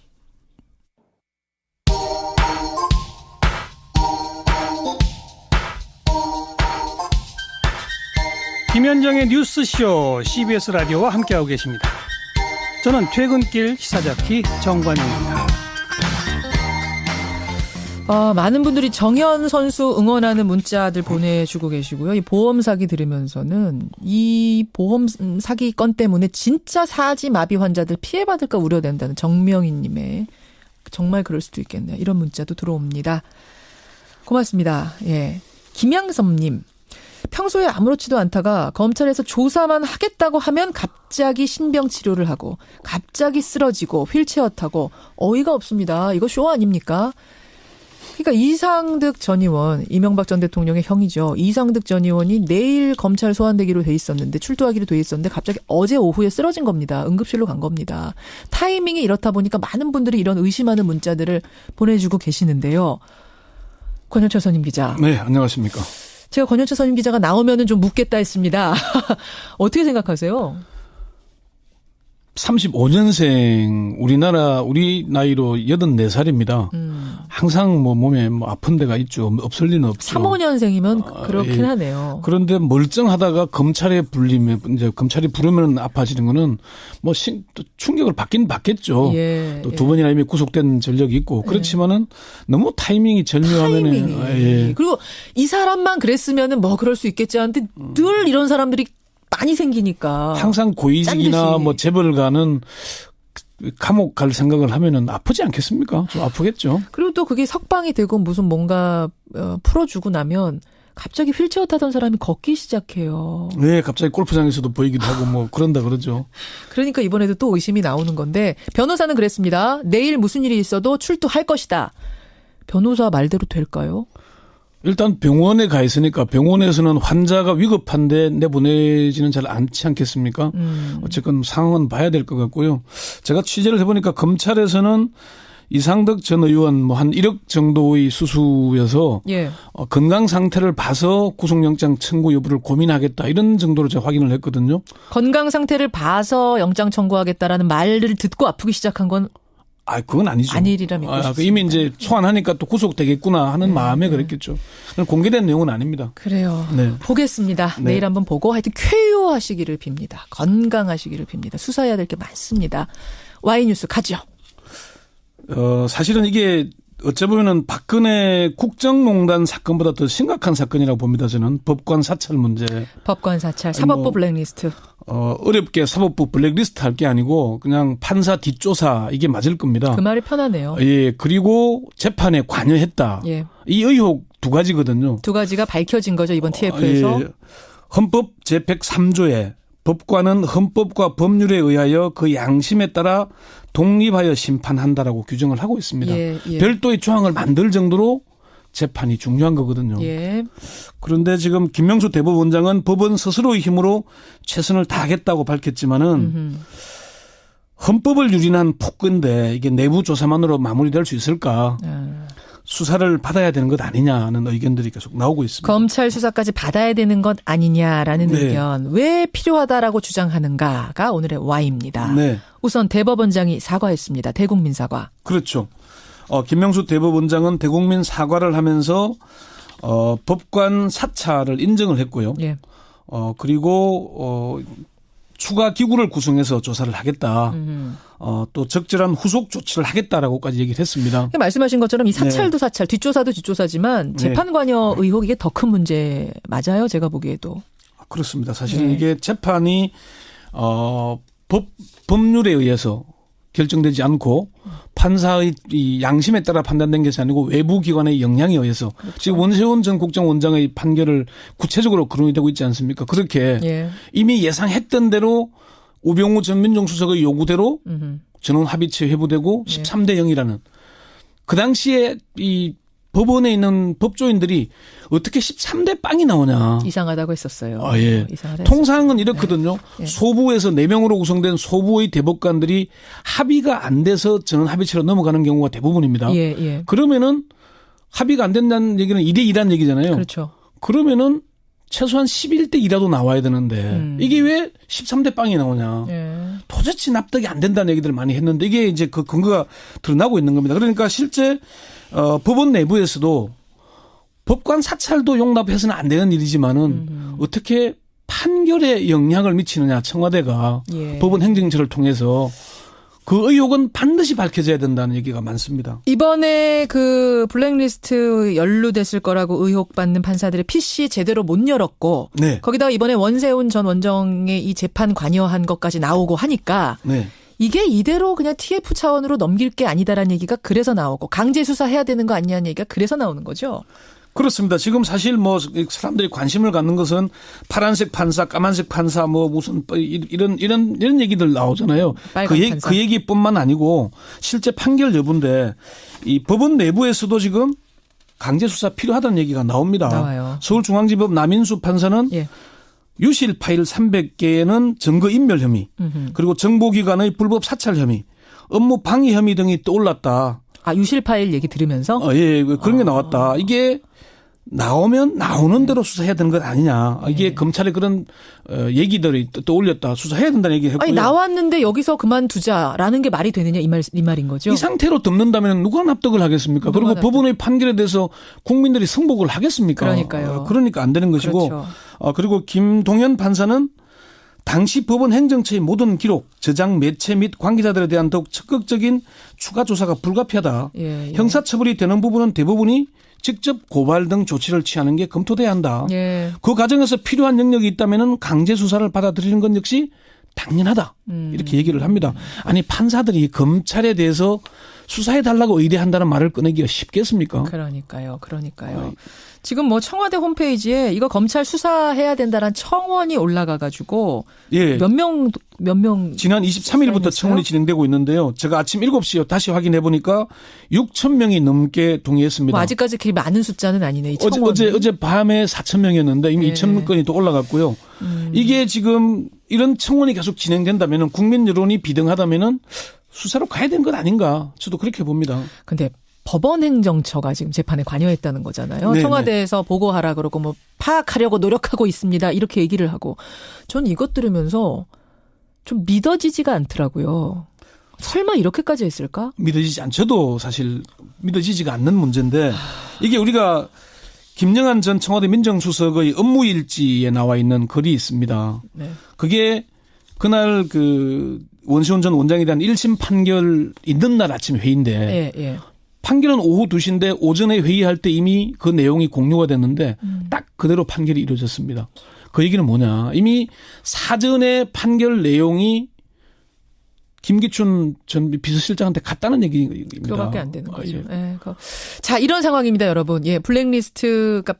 김현정의 뉴스쇼 CBS 라디오와 함께하고 계십니다. 저는 퇴근길 시사자키 정관용입니다. 많은 분들이 정현 선수 응원하는 문자들 보내주고 계시고요. 이 보험 사기 들으면서는 이 보험 사기 건 때문에 진짜 사지 마비 환자들 피해받을까 우려된다는 정명희님의 정말 그럴 수도 있겠네요. 이런 문자도 들어옵니다. 고맙습니다. 예, 김양섭님. 평소에 아무렇지도 않다가 검찰에서 조사만 하겠다고 하면 갑자기 신병 치료를 하고 갑자기 쓰러지고 휠체어 타고 어이가 없습니다. 이거 쇼 아닙니까? 그러니까 이상득 전 의원, 이명박 전 대통령의 형이죠. 이상득 전 의원이 내일 검찰 소환되기로 돼 있었는데 출두하기로 돼 있었는데 갑자기 어제 오후에 쓰러진 겁니다. 응급실로 간 겁니다. 타이밍이 이렇다 보니까 많은 분들이 이런 의심하는 문자들을 보내주고 계시는데요. 권현철 선임 기자. 네, 안녕하십니까. 제가 권현철 선임 기자가 나오면은 좀 묻겠다 했습니다. 어떻게 생각하세요? 35년생 우리 나이로 84살입니다. 항상 몸에 아픈 데가 있죠. 없을 리는 없죠. 35년생이면 그렇긴 하네요. 그런데 멀쩡하다가 검찰에 불리면 이제 검찰이 부르면 아파지는 거는 충격을 받긴 받겠죠. 또 두 번이나 이미 구속된 전력이 있고 그렇지만은 너무 타이밍이 절묘하면은 그리고 이 사람만 그랬으면은 그럴 수 있겠지 하는데 늘 이런 사람들이 많이 생기니까. 항상 고위직이나 재벌가는 감옥 갈 생각을 하면은 아프지 않겠습니까? 좀 아프겠죠. 그리고 또 그게 석방이 되고 무슨 뭔가 풀어주고 나면 갑자기 휠체어 타던 사람이 걷기 시작해요. 네, 갑자기 골프장에서도 보이기도 하고 그런다 그러죠. 그러니까 이번에도 또 의심이 나오는 건데 변호사는 그랬습니다. 내일 무슨 일이 있어도 출두할 것이다. 변호사 말대로 될까요? 일단 병원에 가 있으니까 병원에서는 환자가 위급한데 내보내지는 잘 않지 않겠습니까? 어쨌건 상황은 봐야 될 것 같고요. 제가 취재를 해보니까 검찰에서는 이상득 전 의원 한 1억 정도의 수수여서 건강 상태를 봐서 구속영장 청구 여부를 고민하겠다 이런 정도로 제가 확인을 했거든요. 건강 상태를 봐서 영장 청구하겠다라는 말을 듣고 아프기 시작한 건 그건 아니죠. 아니리라 믿고 싶습니다. 이미 이제 소환하니까 또 구속되겠구나 하는 마음에 그랬겠죠. 공개된 내용은 아닙니다. 그래요. 네. 보겠습니다. 네. 내일 한번 보고 하여튼 쾌유하시기를 빕니다. 건강하시기를 빕니다. 수사해야 될 게 많습니다. Y뉴스 가죠. 사실은 이게 어찌 보면은 박근혜 국정농단 사건보다 더 심각한 사건이라고 봅니다. 저는 법관 사찰 문제. 법관 사찰, 사법부 블랙리스트. 어렵게 사법부 블랙리스트 할 게 아니고 그냥 판사 뒷조사 이게 맞을 겁니다. 그 말이 편하네요. 예, 그리고 재판에 관여했다. 이 의혹 두 가지거든요. 두 가지가 밝혀진 거죠 이번 TF에서. 헌법 제103조에 법관은 헌법과 법률에 의하여 그 양심에 따라 독립하여 심판한다라고 규정을 하고 있습니다. 별도의 조항을 만들 정도로 재판이 중요한 거거든요. 그런데 지금 김명수 대법원장은 법원 스스로의 힘으로 최선을 다하겠다고 밝혔지만은 헌법을 유린한 폭거인데 이게 내부 조사만으로 마무리될 수 있을까? 수사를 받아야 되는 것 아니냐는 의견들이 계속 나오고 있습니다. 검찰 수사까지 받아야 되는 것 아니냐라는 의견. 왜 필요하다라고 주장하는가가 오늘의 Y입니다. 우선 대법원장이 사과했습니다. 대국민 사과. 그렇죠. 김명수 대법원장은 대국민 사과를 하면서 법관 사찰을 인정을 했고요. 그리고 추가 기구를 구성해서 조사를 하겠다. 또 적절한 후속 조치를 하겠다라고까지 얘기를 했습니다. 말씀하신 것처럼 이 사찰도 사찰, 뒷조사도 뒷조사지만 재판 관여 의혹 이게 더 큰 문제 맞아요? 제가 보기에도. 그렇습니다. 사실은 이게 재판이 법률에 의해서 결정되지 않고 판사의 이 양심에 따라 판단된 것이 아니고 외부 기관의 영향에 의해서 그렇죠. 지금 원세훈 전 국정원장의 판결을 구체적으로 거론이 되고 있지 않습니까? 그렇게 이미 예상했던 대로 우병우 전 민정수석의 요구대로 전원 합의체 회부되고 13대 0이라는 그 당시에 이 법원에 있는 법조인들이 어떻게 13대 빵이 나오냐. 이상하다고 했었어요. 통상은 이렇거든요. 소부에서 4명으로 구성된 소부의 대법관들이 합의가 안 돼서 전원 합의체로 넘어가는 경우가 대부분입니다. 그러면은 합의가 안 된다는 얘기는 2대 2라는 얘기잖아요. 그렇죠. 그러면은 최소한 11대 2라도 나와야 되는데 이게 왜 13대 빵이 나오냐. 도대체 납득이 안 된다는 얘기들을 많이 했는데 이게 이제 그 근거가 드러나고 있는 겁니다. 그러니까 실제 법원 내부에서도 법관 사찰도 용납해서는 안 되는 일이지만은 어떻게 판결에 영향을 미치느냐 청와대가 법원 행정처를 통해서 그 의혹은 반드시 밝혀져야 된다는 얘기가 많습니다. 이번에 그 블랙리스트 연루됐을 거라고 의혹받는 판사들의 PC 제대로 못 열었고 거기다가 이번에 원세훈 전 원장의 이 재판 관여한 것까지 나오고 하니까 이게 이대로 그냥 TF 차원으로 넘길 게 아니다라는 얘기가 그래서 나오고 강제 수사해야 되는 거 아니냐는 얘기가 그래서 나오는 거죠. 그렇습니다. 지금 사실 뭐 사람들이 관심을 갖는 것은 파란색 판사, 까만색 판사 뭐 무슨 이런 얘기들 나오잖아요. 그 얘기뿐만 아니고 실제 판결 여부인데 이 법원 내부에서도 지금 강제 수사 필요하다는 얘기가 나옵니다. 나와요. 서울중앙지법 남인수 판사는 유실 파일 300개에는 증거인멸 혐의 그리고 정보기관의 불법 사찰 혐의, 업무 방해 혐의 등이 떠올랐다. 아, 유실 파일 얘기 들으면서? 그런 게 나왔다. 이게 나오면 나오는 대로 수사해야 되는 것 아니냐. 이게 검찰의 그런 얘기들이 떠올렸다. 수사해야 된다는 얘기 했고요. 아니 나왔는데 여기서 그만두자라는 게 말이 되느냐 이 말인 거죠. 이 상태로 덮는다면 누가 납득을 하겠습니까? 그리고 법원의 판결에 대해서 국민들이 승복을 하겠습니까? 그러니까요. 그러니까 안 되는 것이고. 그렇죠. 그리고 김동현 판사는 당시 법원 행정처의 모든 기록, 저장, 매체 및 관계자들에 대한 더욱 적극적인 추가 조사가 불가피하다. 형사처벌이 되는 부분은 대부분이 직접 고발 등 조치를 취하는 게 검토돼야 한다. 그 과정에서 필요한 영역이 있다면 강제 수사를 받아들이는 건 역시 당연하다. 이렇게 얘기를 합니다. 아니 판사들이 검찰에 대해서 수사해달라고 의뢰한다는 말을 꺼내기가 쉽겠습니까? 그러니까요. 지금 뭐 청와대 홈페이지에 이거 검찰 수사해야 된다는 청원이 올라가가지고 몇 명 지난 23일부터 청원이 진행되고 있는데요. 제가 아침 7시에 다시 확인해 보니까 6천 명이 넘게 동의했습니다. 뭐 아직까지 그렇게 많은 숫자는 아니네. 이 청원이. 어제 밤에 4천 명이었는데 이미 2천 건이 또 올라갔고요. 이게 지금 이런 청원이 계속 진행된다면 국민 여론이 비등하다면은 수사로 가야 되는 것 아닌가 저도 그렇게 봅니다. 근데 법원 행정처가 지금 재판에 관여했다는 거잖아요. 청와대에서 보고하라 그러고 뭐 파악하려고 노력하고 있습니다. 이렇게 얘기를 하고 전 이것 들으면서 좀 믿어지지가 않더라고요. 설마 이렇게까지 했을까? 믿어지지 않죠. 저도 사실 믿어지지가 않는 문제인데 이게 우리가 김영한 전 청와대 민정수석의 업무일지에 나와 있는 글이 있습니다. 그게 그날 그 원세훈 전 원장에 대한 1심 판결 있는 날 아침 회의인데 판결은 오후 2시인데 오전에 회의할 때 이미 그 내용이 공유가 됐는데 딱 그대로 판결이 이루어졌습니다. 그 얘기는 뭐냐. 이미 사전에 판결 내용이 김기춘 전 비서실장한테 갔다는 얘기입니다. 그거밖에 안 되는 거죠. 자, 이런 상황입니다, 여러분. 블랙리스트가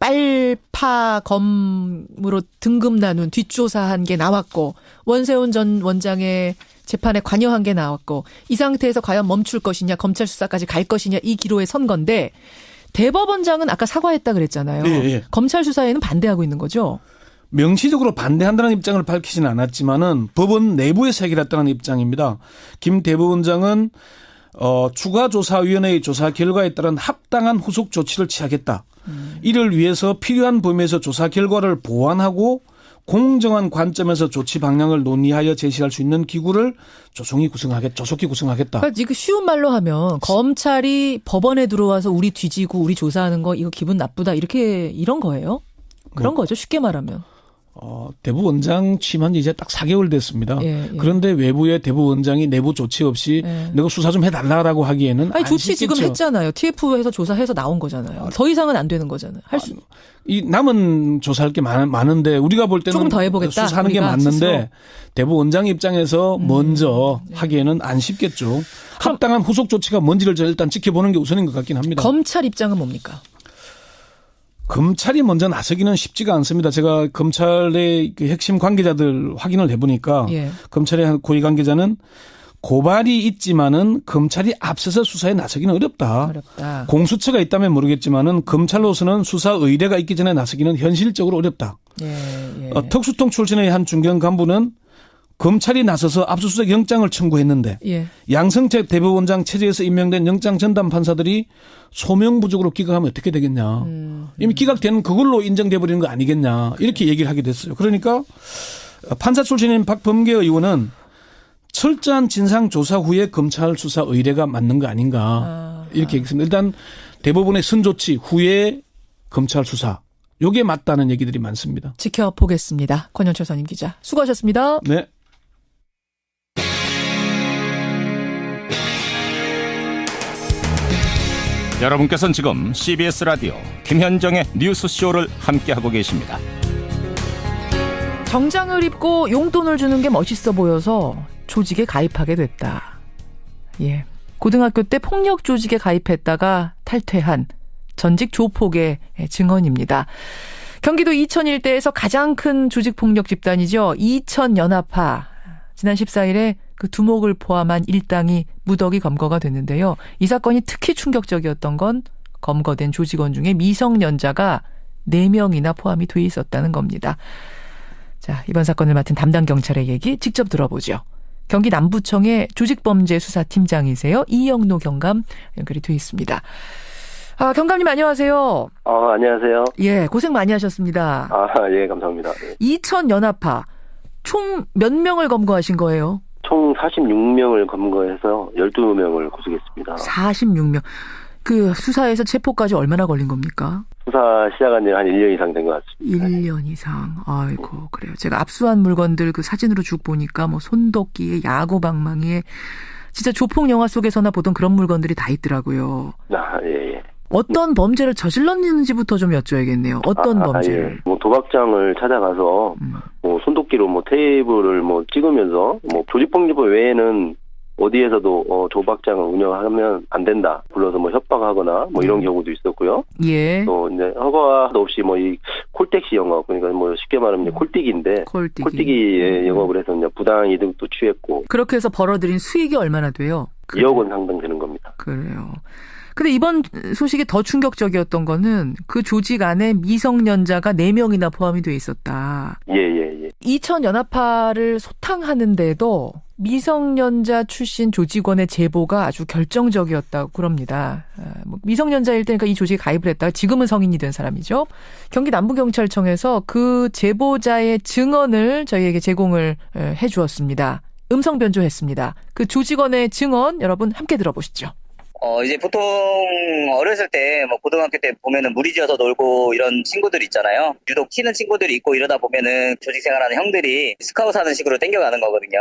빨파검으로 등급 나눈 뒷조사한 게 나왔고 원세훈 전 원장의 재판에 관여한 게 나왔고 이 상태에서 과연 멈출 것이냐 검찰 수사까지 갈 것이냐 이 기로에 선 건데 대법원장은 아까 사과했다 그랬잖아요. 검찰 수사에는 반대하고 있는 거죠. 명시적으로 반대한다는 입장을 밝히지는 않았지만은 법원 내부에서 해결했다는 입장입니다. 김 대법원장은 추가조사위원회의 조사 결과에 따른 합당한 후속 조치를 취하겠다. 이를 위해서 필요한 범위에서 조사 결과를 보완하고 공정한 관점에서 조치 방향을 논의하여 제시할 수 있는 기구를 조속히 구성하겠다. 그러니까 이거 쉬운 말로 하면 검찰이 법원에 들어와서 우리 뒤지고 우리 조사하는 거 이거 기분 나쁘다 이런 거예요? 그런 거죠. 쉽게 말하면. 대부원장 취임한 지 이제 딱 4개월 됐습니다. 그런데 외부의 대부원장이 내부 조치 없이 내가 수사 좀 해달라고 하기에는 아니 조치 쉽겠죠. 지금 했잖아요. TF에서 조사해서 나온 거잖아요. 더 이상은 안 되는 거잖아요. 이 남은 조사할 게 많은데 우리가 볼 때는 조금 더 해보겠다. 수사하는 게 맞는데 스스로. 대부원장 입장에서 먼저 하기에는 안 쉽겠죠. 합당한 후속 조치가 뭔지를 일단 지켜보는 게 우선인 것 같긴 합니다. 검찰 입장은 뭡니까? 검찰이 먼저 나서기는 쉽지가 않습니다. 제가 검찰의 그 핵심 관계자들 확인을 해보니까 검찰의 고위 관계자는 고발이 있지만은 검찰이 앞서서 수사에 나서기는 어렵다. 공수처가 있다면 모르겠지만은 검찰로서는 수사 의뢰가 있기 전에 나서기는 현실적으로 어렵다. 특수통 출신의 한 중견 간부는 검찰이 나서서 압수수색 영장을 청구했는데 양성택 대법원장 체제에서 임명된 영장 전담 판사들이 소명 부족으로 기각하면 어떻게 되겠냐. 이미 기각되는 그걸로 인정돼 버리는 거 아니겠냐. 이렇게 얘기를 하게 됐어요. 그러니까 판사 출신인 박범계 의원은 철저한 진상조사 후에 검찰 수사 의뢰가 맞는 거 아닌가. 이렇게 얘기했습니다. 일단 대법원의 선조치 후에 검찰 수사. 요게 맞다는 얘기들이 많습니다. 지켜보겠습니다. 권영철 선임 기자. 수고하셨습니다. 네. 여러분께서는 지금 CBS 라디오 김현정의 뉴스쇼를 함께하고 계십니다. 정장을 입고 용돈을 주는 게 멋있어 보여서 조직에 가입하게 됐다. 고등학교 때 폭력 조직에 가입했다가 탈퇴한 전직 조폭의 증언입니다. 경기도 이천 일대에서 가장 큰 조직폭력 집단이죠. 이천연합파. 지난 14일에 그 두목을 포함한 일당이 무더기 검거가 됐는데요. 이 사건이 특히 충격적이었던 건 검거된 조직원 중에 미성년자가 4명이나 포함이 돼 있었다는 겁니다. 자, 이번 사건을 맡은 담당 경찰의 얘기 직접 들어보죠. 경기 남부청의 조직범죄수사팀장이세요. 이영노 경감 연결이 돼 있습니다. 경감님 안녕하세요. 안녕하세요. 고생 많이 하셨습니다. 감사합니다. 이천연합파 총 몇 명을 검거하신 거예요? 총 46명을 검거해서 12명을 구속했습니다. 46명. 그 수사에서 체포까지 얼마나 걸린 겁니까? 수사 시작한 지 한 1년 이상 된 것 같습니다. 1년 이상. 아이고, 그래요. 제가 압수한 물건들 그 사진으로 쭉 보니까 뭐 손도끼에 야구방망이에 진짜 조폭 영화 속에서나 보던 그런 물건들이 다 있더라고요. 어떤 범죄를 저질렀는지부터 좀 여쭤야겠네요. 어떤 범죄를? 도박장을 찾아가서 손도끼로 테이블을 찍으면서 조직폭력법 외에는 어디에서도 도박장을 운영하면 안 된다. 불러서 협박하거나 이런 경우도 있었고요. 또 이제 허가도 없이 이 콜택시 영업, 그러니까 쉽게 말하면 콜뛰기인데 콜뛰기 영업을 해서 이제 부당 이득도 취했고. 그렇게 해서 벌어들인 수익이 얼마나 돼요? 2억 원 상당 되는 겁니다. 그래요. 근데 이번 소식이 더 충격적이었던 거는 그 조직 안에 미성년자가 4명이나 포함이 돼 있었다. 이천연합파를 소탕하는데도 미성년자 출신 조직원의 제보가 아주 결정적이었다고 그럽니다. 미성년자일 때니까 이 조직에 가입을 했다가 지금은 성인이 된 사람이죠. 경기 남부경찰청에서 그 제보자의 증언을 저희에게 제공을 해 주었습니다. 음성 변조했습니다. 그 조직원의 증언 여러분 함께 들어보시죠. 이제 보통 어렸을 때 고등학교 때 보면은 무리지어서 놀고 이런 친구들 있잖아요. 유독 튀는 친구들이 있고 이러다 보면은 조직 생활하는 형들이 스카우트 하는 식으로 땡겨가는 거거든요.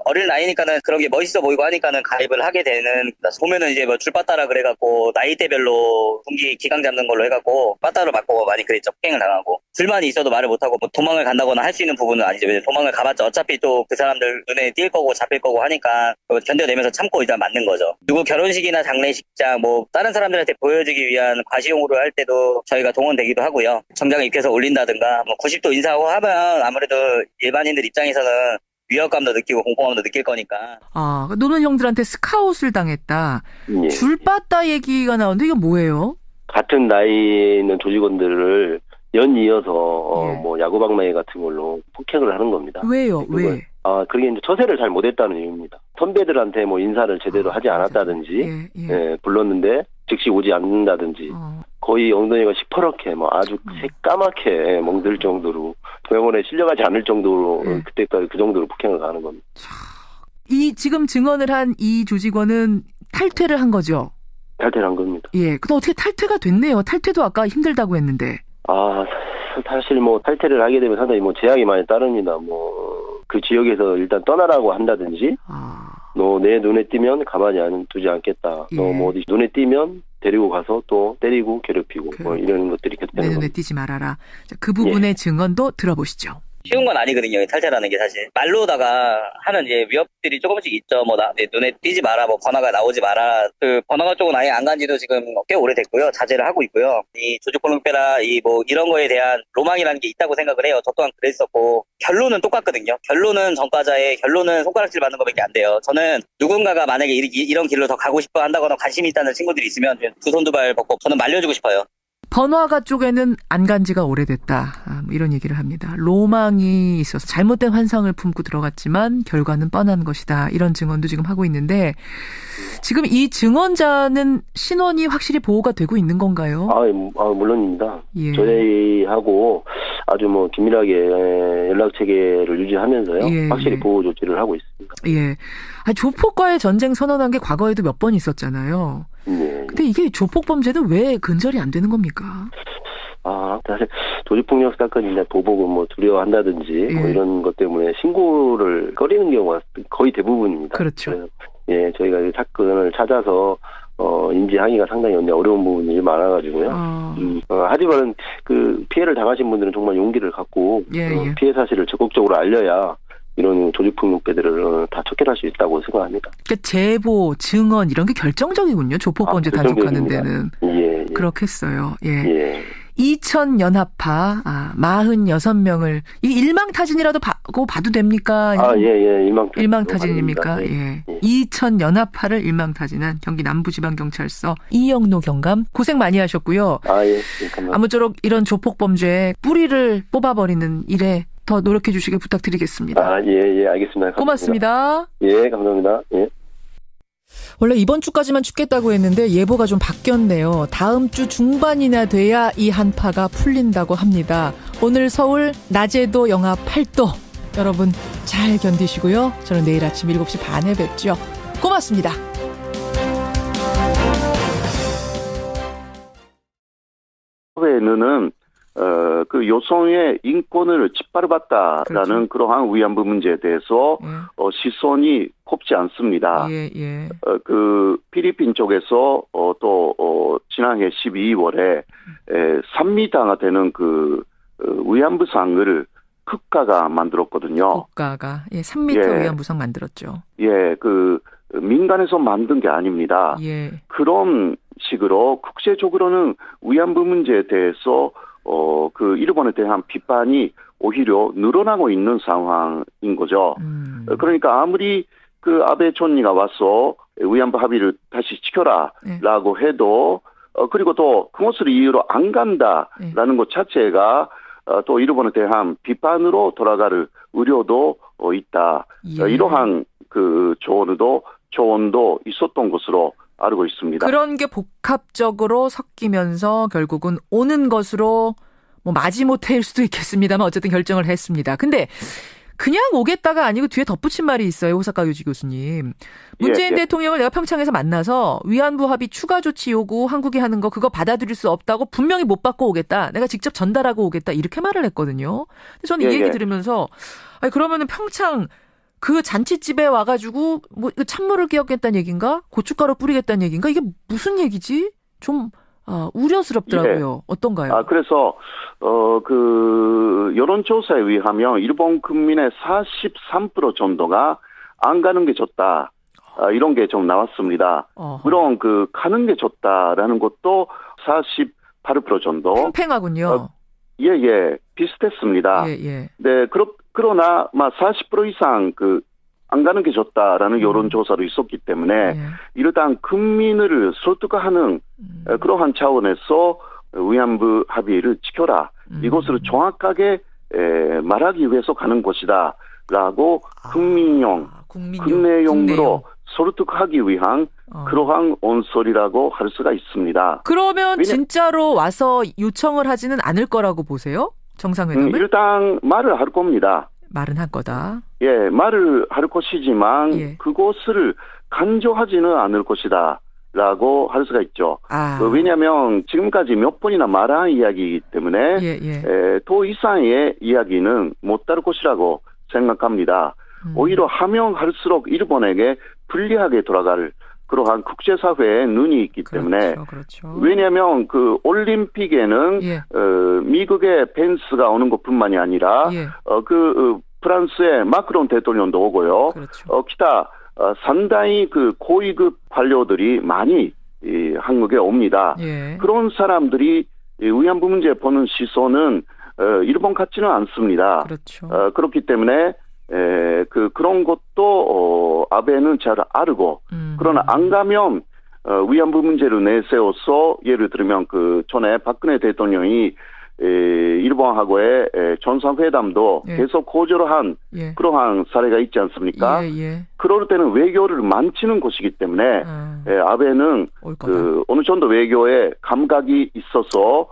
어린 나이니까는 그런 게 멋있어 보이고 하니까는 가입을 하게 되는, 보면은 이제 줄 빠따라 그래갖고 나이대별로 분기 기강 잡는 걸로 해갖고 빠따로 맞고 많이 그랬죠. 폭행을 당하고. 불만이 있어도 말을 못하고 도망을 간다거나 할 수 있는 부분은 아니죠. 도망을 가봤자 어차피 또 그 사람들 눈에 띌 거고 잡힐 거고 하니까 견뎌내면서 참고 일단 맞는 거죠. 그리고 결혼식이나 장례식장 다른 사람들한테 보여주기 위한 과시용으로 할 때도 저희가 동원되기도 하고요. 정장을 입혀서 올린다든가 90도 인사하고 하면 아무래도 일반인들 입장에서는 위협감도 느끼고 공포감도 느낄 거니까. 노는 형들한테 스카웃을 당했다. 줄빠따 얘기가 나오는데 이게 뭐예요? 같은 나이에 있는 조직원들을 연이어서 야구방망이 같은 걸로 폭행을 하는 겁니다. 왜요? 왜? 그게 이제 처세를 잘 못했다는 이유입니다. 선배들한테 인사를 제대로 하지 않았다든지, 불렀는데 즉시 오지 않는다든지, 거의 엉덩이가 시퍼렇게 아주 새까맣게 멍들 정도로 병원에 실려가지 않을 정도로 그때까지 그 정도로 폭행을 가는 겁니다. 이 지금 증언을 한 이 조직원은 탈퇴를 한 거죠? 탈퇴를 한 겁니다. 근데 어떻게 탈퇴가 됐네요. 탈퇴도 아까 힘들다고 했는데. 사실 뭐 탈퇴를 하게 되면 상당히 뭐 제약이 많이 따릅니다. 뭐 그 지역에서 일단 떠나라고 한다든지, 너 내 눈에 띄면 가만히 안 두지 않겠다. 너 뭐 어디 눈에 띄면 데리고 가서 또 때리고 괴롭히고 뭐 이런 것들이 내 눈에 띄지 말아라. 자, 그 부분의 증언도 들어보시죠. 쉬운 건 아니거든요. 탈퇴라는 게 사실 말로다가 하는 이제 위협들이 조금씩 있죠. 뭐 눈에 띄지 마라, 뭐 번화가 나오지 마라. 그 번화가 쪽은 아예 안 간지도 지금 꽤 오래됐고요. 자제를 하고 있고요. 이 조직폭력배라 이 뭐 이런 거에 대한 로망이라는 게 있다고 생각을 해요. 저 또한 그랬었고 결론은 똑같거든요. 결론은 전과자의 결론은 손가락질 받는 것밖에 안 돼요. 저는 누군가가 만약에 이런 길로 더 가고 싶어 한다거나 관심이 있다는 친구들이 있으면 두 손 두 발 뻗고 저는 말려주고 싶어요. 번화가 쪽에는 안 간 지가 오래됐다. 뭐 이런 얘기를 합니다. 로망이 있어서 잘못된 환상을 품고 들어갔지만 결과는 뻔한 것이다. 이런 증언도 지금 하고 있는데 지금 이 증언자는 신원이 확실히 보호가 되고 있는 건가요? 물론입니다. 예. 저희하고 아주 뭐 긴밀하게 연락 체계를 유지하면서요. 예, 확실히 보호 조치를 하고 있습니다. 예. 조폭과의 전쟁 선언한 게 과거에도 몇 번 있었잖아요. 네. 근데 이게 조폭 범죄는 왜 근절이 안 되는 겁니까? 사실 조직폭력 사건이나 보복을 뭐 두려워한다든지 뭐 이런 것 때문에 신고를 꺼리는 경우가 거의 대부분입니다. 그렇죠. 예, 저희가 이 사건을 찾아서 인지하기가 상당히 어려운 부분이 많아가지고요. 하지만 그 피해를 당하신 분들은 정말 용기를 갖고 피해 사실을 적극적으로 알려야 이런 조직폭력배들을 다 척결할 수 있다고 생각합니다. 그러니까 제보, 증언 이런 게 결정적이군요. 조폭범죄 단속하는 데는. 예. 그렇겠어요. 예. 이천연합파 46명을 이게 일망타진이라도 봐도 됩니까? 일망타진입니까? 예. 이천연합파를 일망타진한 경기 남부지방경찰서 이영노 경감 고생 많이 하셨고요. 감사합니다. 아무쪼록 이런 조폭범죄의 뿌리를 뽑아버리는 일에 더 노력해 주시길 부탁드리겠습니다. 알겠습니다. 감사합니다. 고맙습니다. 감사합니다. 원래 이번 주까지만 춥겠다고 했는데 예보가 좀 바뀌었네요. 다음 주 중반이나 돼야 이 한파가 풀린다고 합니다. 오늘 서울 낮에도 영하 8도. 여러분 잘 견디시고요. 저는 내일 아침 7시 반에 뵙죠. 고맙습니다. 사회는 그 여성의 인권을 짓밟았다라는 그러한 위안부 문제에 대해서 시선이 곱지 않습니다. 그 필리핀 쪽에서 또 지난해 12월에 산미당화 되는 그 위안부상을 국가가 만들었거든요. 국가가 3m 위안부상 만들었죠. 그 민간에서 만든 게 아닙니다. 그런 식으로 국제적으로는 위안부 문제에 대해서 그 일본에 대한 비판이 오히려 늘어나고 있는 상황인 거죠. 그러니까 아무리 그 아베 총리가 와서 위안부 합의를 다시 지켜라라고 해도 그리고 또 그것을 이유로 안 간다라는 것 자체가 또 일본에 대한 비판으로 돌아갈 우려도 있다. 이러한 그 조언도 있었던 것으로 알고 있습니다. 그런 게 복합적으로 섞이면서 결국은 오는 것으로 뭐 마지못해일 수도 있겠습니다만 어쨌든 결정을 했습니다. 근데 그냥 오겠다가 아니고 뒤에 덧붙인 말이 있어요. 호사카 유지 교수님. 문재인 대통령을 내가 평창에서 만나서 위안부 합의 추가 조치 요구 한국이 하는 거 그거 받아들일 수 없다고 분명히 못 받고 오겠다. 내가 직접 전달하고 오겠다. 이렇게 말을 했거든요. 근데 저는 이 얘기 들으면서 그러면은 평창 그 잔치집에 와가지고 뭐 찬물을 끼얹겠다는 얘기인가? 고춧가루 뿌리겠다는 얘기인가? 이게 무슨 얘기지? 좀 우려스럽더라고요. 어떤가요? 그래서 그 여론조사에 의하면 일본 국민의 43% 정도가 안 가는 게 좋다. 이런 게 좀 나왔습니다. 물론 그 가는 게 좋다라는 것도 48% 정도. 팽팽하군요. 비슷했습니다. 네, 그러나 40% 이상 안 가는 게 좋다라는 여론조사도 있었기 때문에 일단 국민을 설득하는 그러한 차원에서 위안부 합의를 지켜라. 이것을 정확하게 말하기 위해서 가는 것이다라고 국내용으로 설득하기 위한 그러한 언설이라고 할 수가 있습니다. 그러면 진짜로 와서 요청을 하지는 않을 거라고 보세요? 정상회담을? 일단 말을 할 겁니다. 말은 할 거다. 말을 할 것이지만 그것을 강조하지는 않을 것이다 라고 할 수가 있죠. 왜냐하면 지금까지 몇 번이나 말한 이야기이기 때문에 더 이상의 이야기는 못 다룰 것이라고 생각합니다. 오히려 하면 할수록 일본에게 불리하게 돌아갈 그러한 국제사회의 눈이 있기 때문에 왜냐하면 그 올림픽에는 미국의 펜스가 오는 것뿐만이 아니라 프랑스의 마크롱 대통령도 오고요. 기타 상당히 그 고위급 관료들이 많이 한국에 옵니다. 그런 사람들이 위안부 문제 보는 시선은 일본 같지는 않습니다. 그렇기 때문에 그런 것도 아베는 잘 알고 그러나 안 가면 위안부 문제를 내세워서 예를 들면 그 전에 박근혜 대통령이 일본하고의 정상회담도 계속 거절을 한 그러한 사례가 있지 않습니까? 그럴 때는 외교를 망치는 것이기 때문에 아베는 그 어느 정도 외교에 감각이 있어서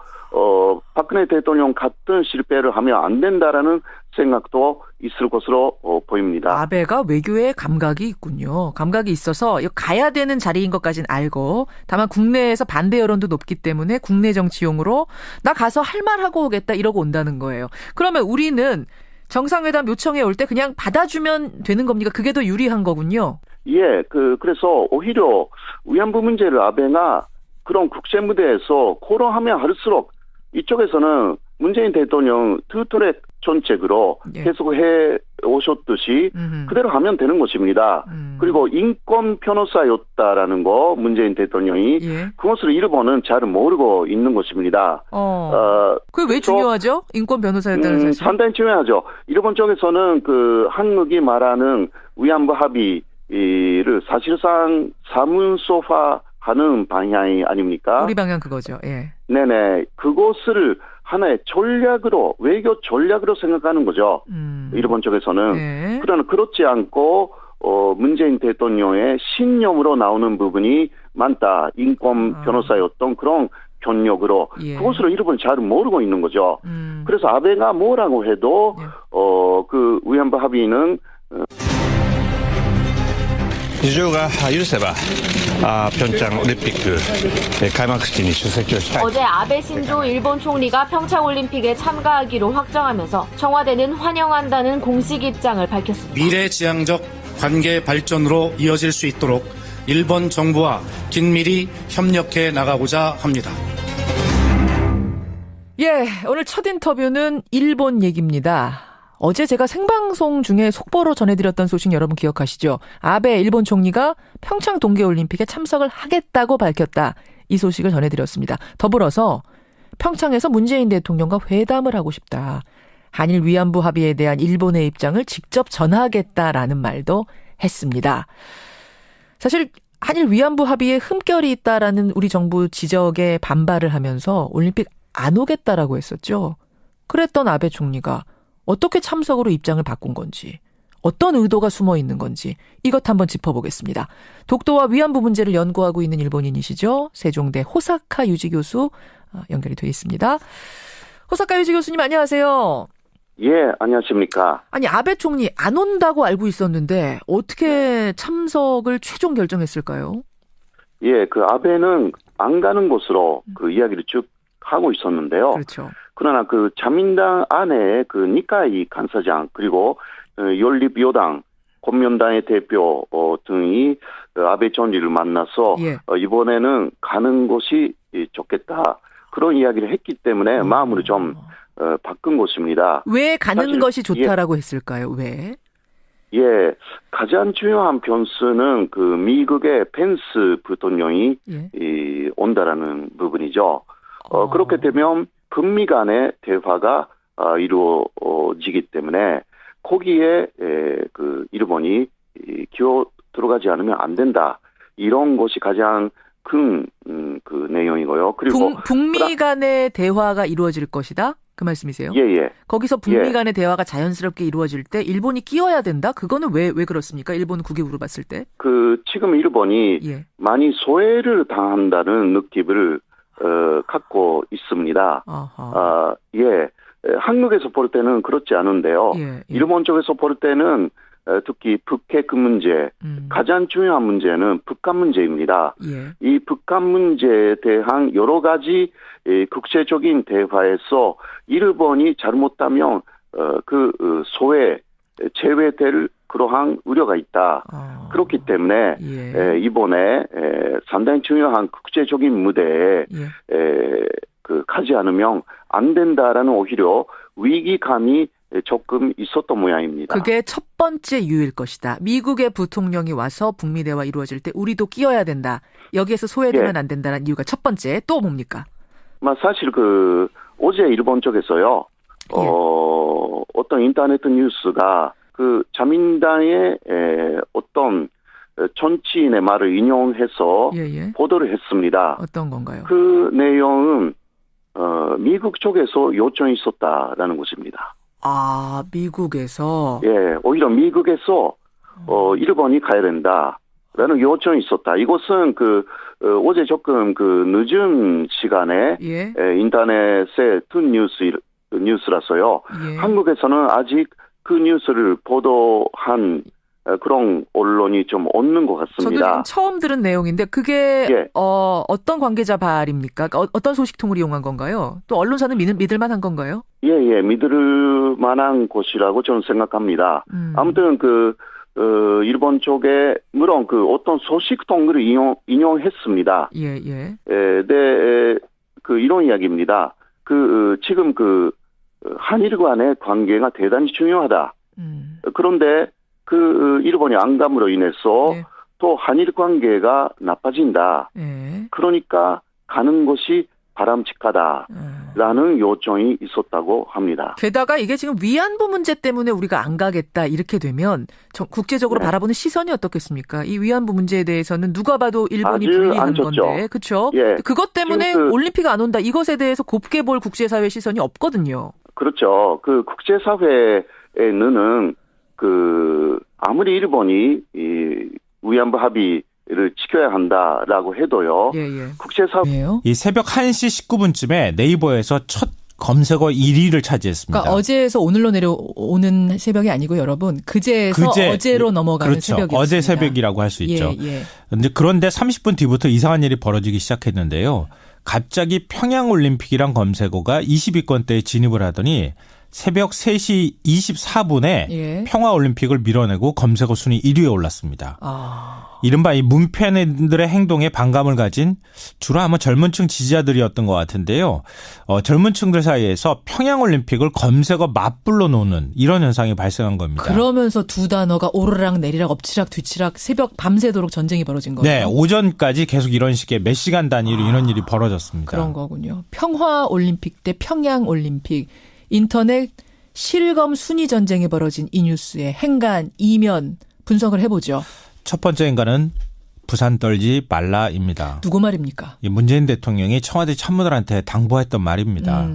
박근혜 대통령 같은 실패를 하면 안 된다라는 생각도 있을 것으로 보입니다. 아베가 외교에 감각이 있군요. 감각이 있어서 가야 되는 자리인 것까지는 알고 다만 국내에서 반대 여론도 높기 때문에 국내 정치용으로 나 가서 할 말 하고 오겠다 이러고 온다는 거예요. 그러면 우리는 정상회담 요청해 올 때 그냥 받아주면 되는 겁니까? 그게 더 유리한 거군요. 예, 그래서 오히려 위안부 문제를 아베가 그런 국제 무대에서 코러하면 할수록 이쪽에서는 문재인 대통령 투트랙 정책으로 계속 해 오셨듯이 그대로 하면 되는 것입니다. 그리고 인권 변호사였다라는 거 문재인 대통령이 그것을 일본은 잘 모르고 있는 것입니다. 그게 왜 중요하죠? 인권 변호사였다는 사실. 상당히 중요하죠. 일본 쪽에서는 그 한국이 말하는 위안부 합의를 사실상 사문서화하는 방향이 아닙니까? 우리 방향 그거죠. 예. 네네. 그것을 하나의 전략으로, 외교 전략으로 생각하는 거죠. 일본 쪽에서는. 그러나 그렇지 않고, 문재인 대통령의 신념으로 나오는 부분이 많다. 인권 변호사였던 그런 경력으로. 그것을 일본은 잘 모르고 있는 거죠. 그래서 아베가 뭐라고 해도, 그 위안부 합의는, 事情が許せば평창 올림픽開幕式に出席をしたい. 어제 아베 신조 일본 총리가 평창 올림픽에 참가하기로 확정하면서 청와대는 환영한다는 공식 입장을 밝혔습니다. 미래지향적 관계 발전으로 이어질 수 있도록 일본 정부와 긴밀히 협력해 나가고자 합니다. 예, 오늘 첫 인터뷰는 일본 얘기입니다. 어제 제가 생방송 중에 속보로 전해드렸던 소식 여러분 기억하시죠? 아베 일본 총리가 평창 동계올림픽에 참석을 하겠다고 밝혔다. 이 소식을 전해드렸습니다. 더불어서 평창에서 문재인 대통령과 회담을 하고 싶다. 한일 위안부 합의에 대한 일본의 입장을 직접 전하겠다라는 말도 했습니다. 사실 한일 위안부 합의에 흠결이 있다라는 우리 정부 지적에 반발을 하면서 올림픽 안 오겠다라고 했었죠. 그랬던 아베 총리가 어떻게 참석으로 입장을 바꾼 건지, 어떤 의도가 숨어 있는 건지 이것 한번 짚어보겠습니다. 독도와 위안부 문제를 연구하고 있는 일본인이시죠. 세종대 호사카 유지 교수 연결이 돼 있습니다. 호사카 유지 교수님 안녕하세요. 예, 안녕하십니까. 아니 아베 총리 안 온다고 알고 있었는데 어떻게 참석을 최종 결정했을까요? 예, 그 아베는 안 가는 것으로 그 이야기를 쭉 하고 있었는데요. 그렇죠. 그러나 그 자민당 안에 그 니카이 간사장 그리고 연립여당 권면당의 대표 등이 아베 총리를 만나서 이번에는 가는 것이 좋겠다 그런 이야기를 했기 때문에 마음을 좀 바꾼 것입니다. 왜 가는 것이 좋다라고 했을까요? 왜? 예, 가장 중요한 변수는 그 미국의 펜스 부통령이 온다라는 부분이죠. 그렇게 되면 북미 간의 대화가 이루어지기 때문에 거기에 그 일본이 기어 들어가지 않으면 안 된다. 이런 것이 가장 큰 그 내용이고요. 그리고 북미 간의 대화가 이루어질 것이다. 그 말씀이세요? 예. 거기서 북미 간의 대화가 자연스럽게 이루어질 때 일본이 끼어야 된다? 그거는 왜 그렇습니까? 일본 국익으로 봤을 때? 그 지금 일본이 많이 소외를 당한다는 느낌을 갖고 있습니다. 한국에서 볼 때는 그렇지 않은데요. 일본 쪽에서 볼 때는 특히 북핵 문제, 가장 중요한 문제는 북한 문제입니다. 예. 이 북한 문제에 대한 여러 가지 국제적인 대화에서 일본이 잘못하면 소외, 제외될 그러한 우려가 있다. 그렇기 때문에 예. 이번에 상당히 중요한 국제적인 무대에 가지 않으면 안 된다라는 오히려 위기감이 조금 있었던 모양입니다. 그게 첫 번째 이유일 것이다. 미국의 부통령이 와서 북미 대화 이루어질 때 우리도 끼어야 된다. 여기에서 소외되면 예. 안 된다는 이유가 첫 번째. 또 뭡니까? 사실 어제 일본 쪽에서요. 예. 어떤 인터넷 뉴스가 자민당의 어떤 정치인의 말을 인용해서 예예. 보도를 했습니다. 어떤 건가요? 그 내용은 미국 쪽에서 요청이 있었다라는 것입니다. 아, 미국에서? 예, 오히려 미국에서 일본이 가야 된다라는 요청이 있었다. 이것은 어제 조금 늦은 시간에 예. 인터넷에 뜬 뉴스라서요. 예. 한국에서는 아직 그 뉴스를 보도한 그런 언론이 좀 없는 것 같습니다. 저도 지금 처음 들은 내용인데 그게 예. 어떤 관계자 발입니까? 어떤 소식통을 이용한 건가요? 또 언론사는 믿을 만한 건가요? 예, 믿을 만한 곳이라고 저는 생각합니다. 아무튼 일본 쪽에 물론 어떤 소식통을 인용했습니다. 예. 네, 이런 이야기입니다. 지금 한일 간의 관계가 대단히 중요하다. 그런데 일본이 안감으로 인해서 네. 또 한일 관계가 나빠진다. 네. 그러니까 가는 것이 바람직하다라는 요청이 있었다고 합니다. 게다가 이게 지금 위안부 문제 때문에 우리가 안 가겠다 이렇게 되면 국제적으로 네. 바라보는 시선이 어떻겠습니까? 이 위안부 문제에 대해서는 누가 봐도 일본이 불리한 건데, 그렇죠? 예. 그것 때문에 올림픽 안 온다 이것에 대해서 곱게 볼 국제사회 시선이 없거든요. 그렇죠. 국제사회에는 아무리 일본이 이 위안부 합의를 지켜야 한다라고 해도요. 예. 국제사회요. 이 새벽 1시 19분쯤에 네이버에서 첫 검색어 1위를 차지했습니다. 그러니까 어제에서 오늘로 내려오는 새벽이 아니고 여러분 그제에서 어제로 넘어가는 그렇죠. 새벽이었습니다. 어제 새벽이라고 할 수 있죠. 그런데 30분 뒤부터 이상한 일이 벌어지기 시작했는데요. 갑자기 평양올림픽이란 검색어가 20위권대에 진입을 하더니 새벽 3시 24분에 예. 평화올림픽을 밀어내고 검색어 순위 1위에 올랐습니다. 이른바 이 문팬들의 행동에 반감을 가진 주로 아마 젊은 층 지지자들이었던 것 같은데요. 젊은 층들 사이에서 평양올림픽을 검색어 맞불로 놓는 이런 현상이 발생한 겁니다. 그러면서 두 단어가 오르락 내리락 엎치락 뒤치락 새벽 밤새도록 전쟁이 벌어진 거예요. 네. 오전까지 계속 이런 식의 몇 시간 단위로 이런 일이 벌어졌습니다. 그런 거군요. 평화올림픽 대 평양올림픽. 인터넷 실검 순위 전쟁이 벌어진 이 뉴스의 행간, 이면 분석을 해보죠. 첫 번째 행간은 부산 떨지 말라입니다. 누구 말입니까? 문재인 대통령이 청와대 참모들한테 당부했던 말입니다.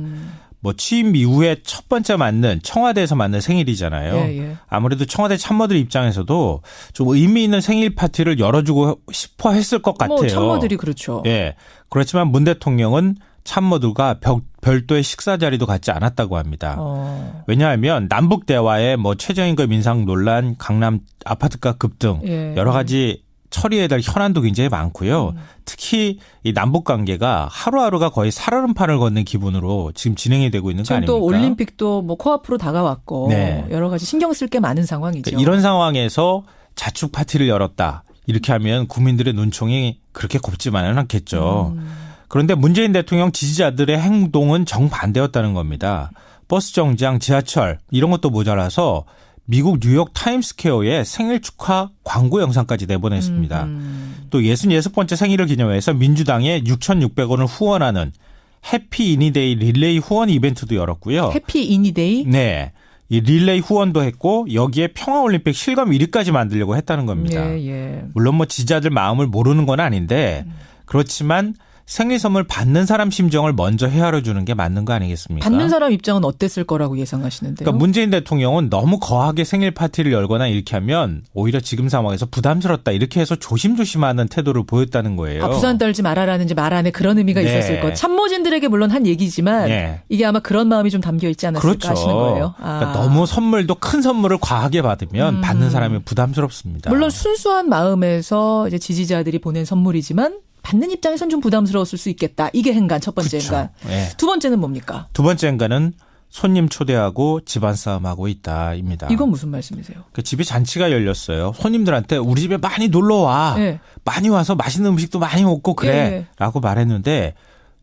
취임 이후에 첫 번째 맞는 청와대에서 맞는 생일이잖아요. 예. 아무래도 청와대 참모들 입장에서도 좀 의미 있는 생일 파티를 열어주고 싶어 했을 것 같아요. 참모들이 그렇죠. 예. 그렇지만 문 대통령은 참모들과 별도의 식사 자리도 갖지 않았다고 합니다. 왜냐하면 남북 대화에 최저임금 인상 논란, 강남 아파트가 급등 예. 여러 가지 처리해야 될 현안도 굉장히 많고요. 특히 이 남북 관계가 하루하루가 거의 살얼음판을 걷는 기분으로 지금 진행이 되고 있는 거 아닙니까? 지금 또 올림픽도 코앞으로 다가왔고 네. 여러 가지 신경 쓸 게 많은 상황이죠. 이런 상황에서 자축 파티를 열었다. 이렇게 하면 국민들의 눈총이 그렇게 곱지만은 않겠죠. 그런데 문재인 대통령 지지자들의 행동은 정반대였다는 겁니다. 버스 정장, 지하철 이런 것도 모자라서 미국 뉴욕 타임스퀘어에 생일 축하 광고 영상까지 내보냈습니다. 또 66번째 생일을 기념해서 민주당에 6,600원을 후원하는 해피 이니데이 릴레이 후원 이벤트도 열었고요. 해피 이니데이? 네. 이 릴레이 후원도 했고 여기에 평화올림픽 실검 1위까지 만들려고 했다는 겁니다. 예. 물론 지지자들 마음을 모르는 건 아닌데 그렇지만 생일 선물 받는 사람 심정을 먼저 헤아려 주는 게 맞는 거 아니겠습니까? 받는 사람 입장은 어땠을 거라고 예상하시는데요? 그러니까 문재인 대통령은 너무 거하게 생일 파티를 열거나 이렇게 하면 오히려 지금 상황에서 부담스럽다 이렇게 해서 조심조심하는 태도를 보였다는 거예요. 부산 떨지 말아라는지 말 안에 그런 의미가 네. 있었을 것. 참모진들에게 물론 한 얘기지만 네. 이게 아마 그런 마음이 좀 담겨 있지 않았을까 그렇죠. 하시는 거예요. 그러니까 너무 선물도 큰 선물을 과하게 받으면 받는 사람이 부담스럽습니다. 물론 순수한 마음에서 이제 지지자들이 보낸 선물이지만 받는 입장에선 좀 부담스러웠을 수 있겠다. 이게 행간, 첫 번째 그렇죠. 행간. 네. 두 번째는 뭡니까? 두 번째 행간은 손님 초대하고 집안 싸움하고 있다입니다. 이건 무슨 말씀이세요? 그 집에 잔치가 열렸어요. 손님들한테 우리 집에 많이 놀러 와. 네. 많이 와서 맛있는 음식도 많이 먹고 그래. 네. 라고 말했는데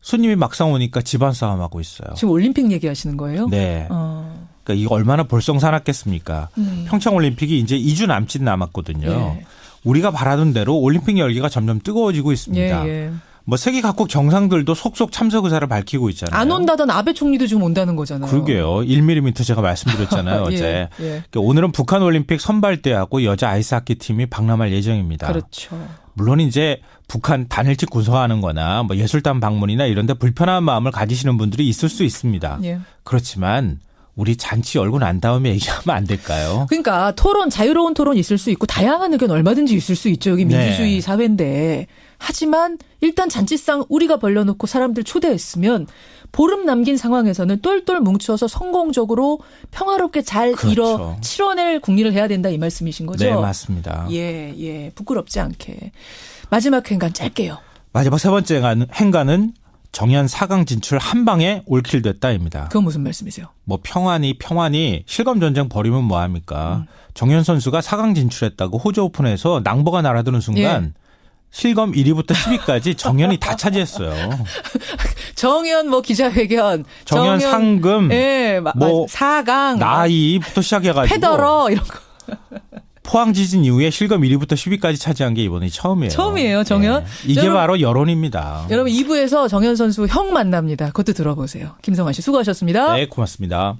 손님이 막상 오니까 집안 싸움하고 있어요. 지금 올림픽 얘기하시는 거예요? 네. 그러니까 이거 얼마나 볼썽사납겠습니까? 평창올림픽이 이제 2주 남짓 남았거든요. 예. 우리가 바라던 대로 올림픽 열기가 점점 뜨거워지고 있습니다. 예. 뭐 세계 각국 정상들도 속속 참석 의사를 밝히고 있잖아요. 안 온다던 아베 총리도 지금 온다는 거잖아요. 그러게요. 1mm 제가 말씀드렸잖아요. 어제. 예. 그러니까 오늘은 북한 올림픽 선발대하고 여자 아이스하키 팀이 박람할 예정입니다. 그렇죠. 물론 이제 북한 단일치 구성하는 거나 뭐 예술단 방문이나 이런 데 불편한 마음을 가지시는 분들이 있을 수 있습니다. 예. 그렇지만 우리 잔치 열고 난 다음에 얘기하면 안 될까요? 그러니까 토론, 자유로운 토론 있을 수 있고 다양한 의견 얼마든지 있을 수 있죠. 여기 민주주의 사회인데. 하지만 일단 잔치상 우리가 벌려놓고 사람들 초대했으면 보름 남긴 상황에서는 똘똘 뭉쳐서 성공적으로 평화롭게 잘 그렇죠. 치러낼 국리를 해야 된다 이 말씀이신 거죠? 네, 맞습니다. 예. 부끄럽지 않게. 마지막 행간 짧게요. 마지막 세 번째 행간은 정연 4강 진출 한 방에 올킬됐다입니다. 그건 무슨 말씀이세요? 뭐 평안이 실검 전쟁 벌이면 뭐 합니까? 정연 선수가 4강 진출했다고 호주 오픈에서 낭보가 날아드는 순간 실검 1위부터 10위까지 정연이 다 차지했어요. 정연 뭐 기자회견, 정연 상금, 뭐 4강, 나이부터 시작해가지고 페더러 이런 거. 포항 지진 이후에 실검 1위부터 10위까지 차지한 게 이번이 처음이에요. 처음이에요, 정연. 이게 바로 여론입니다. 여러분 2부에서 정연 선수 형 만납니다. 그것도 들어보세요. 김성환 씨 수고하셨습니다. 네, 고맙습니다.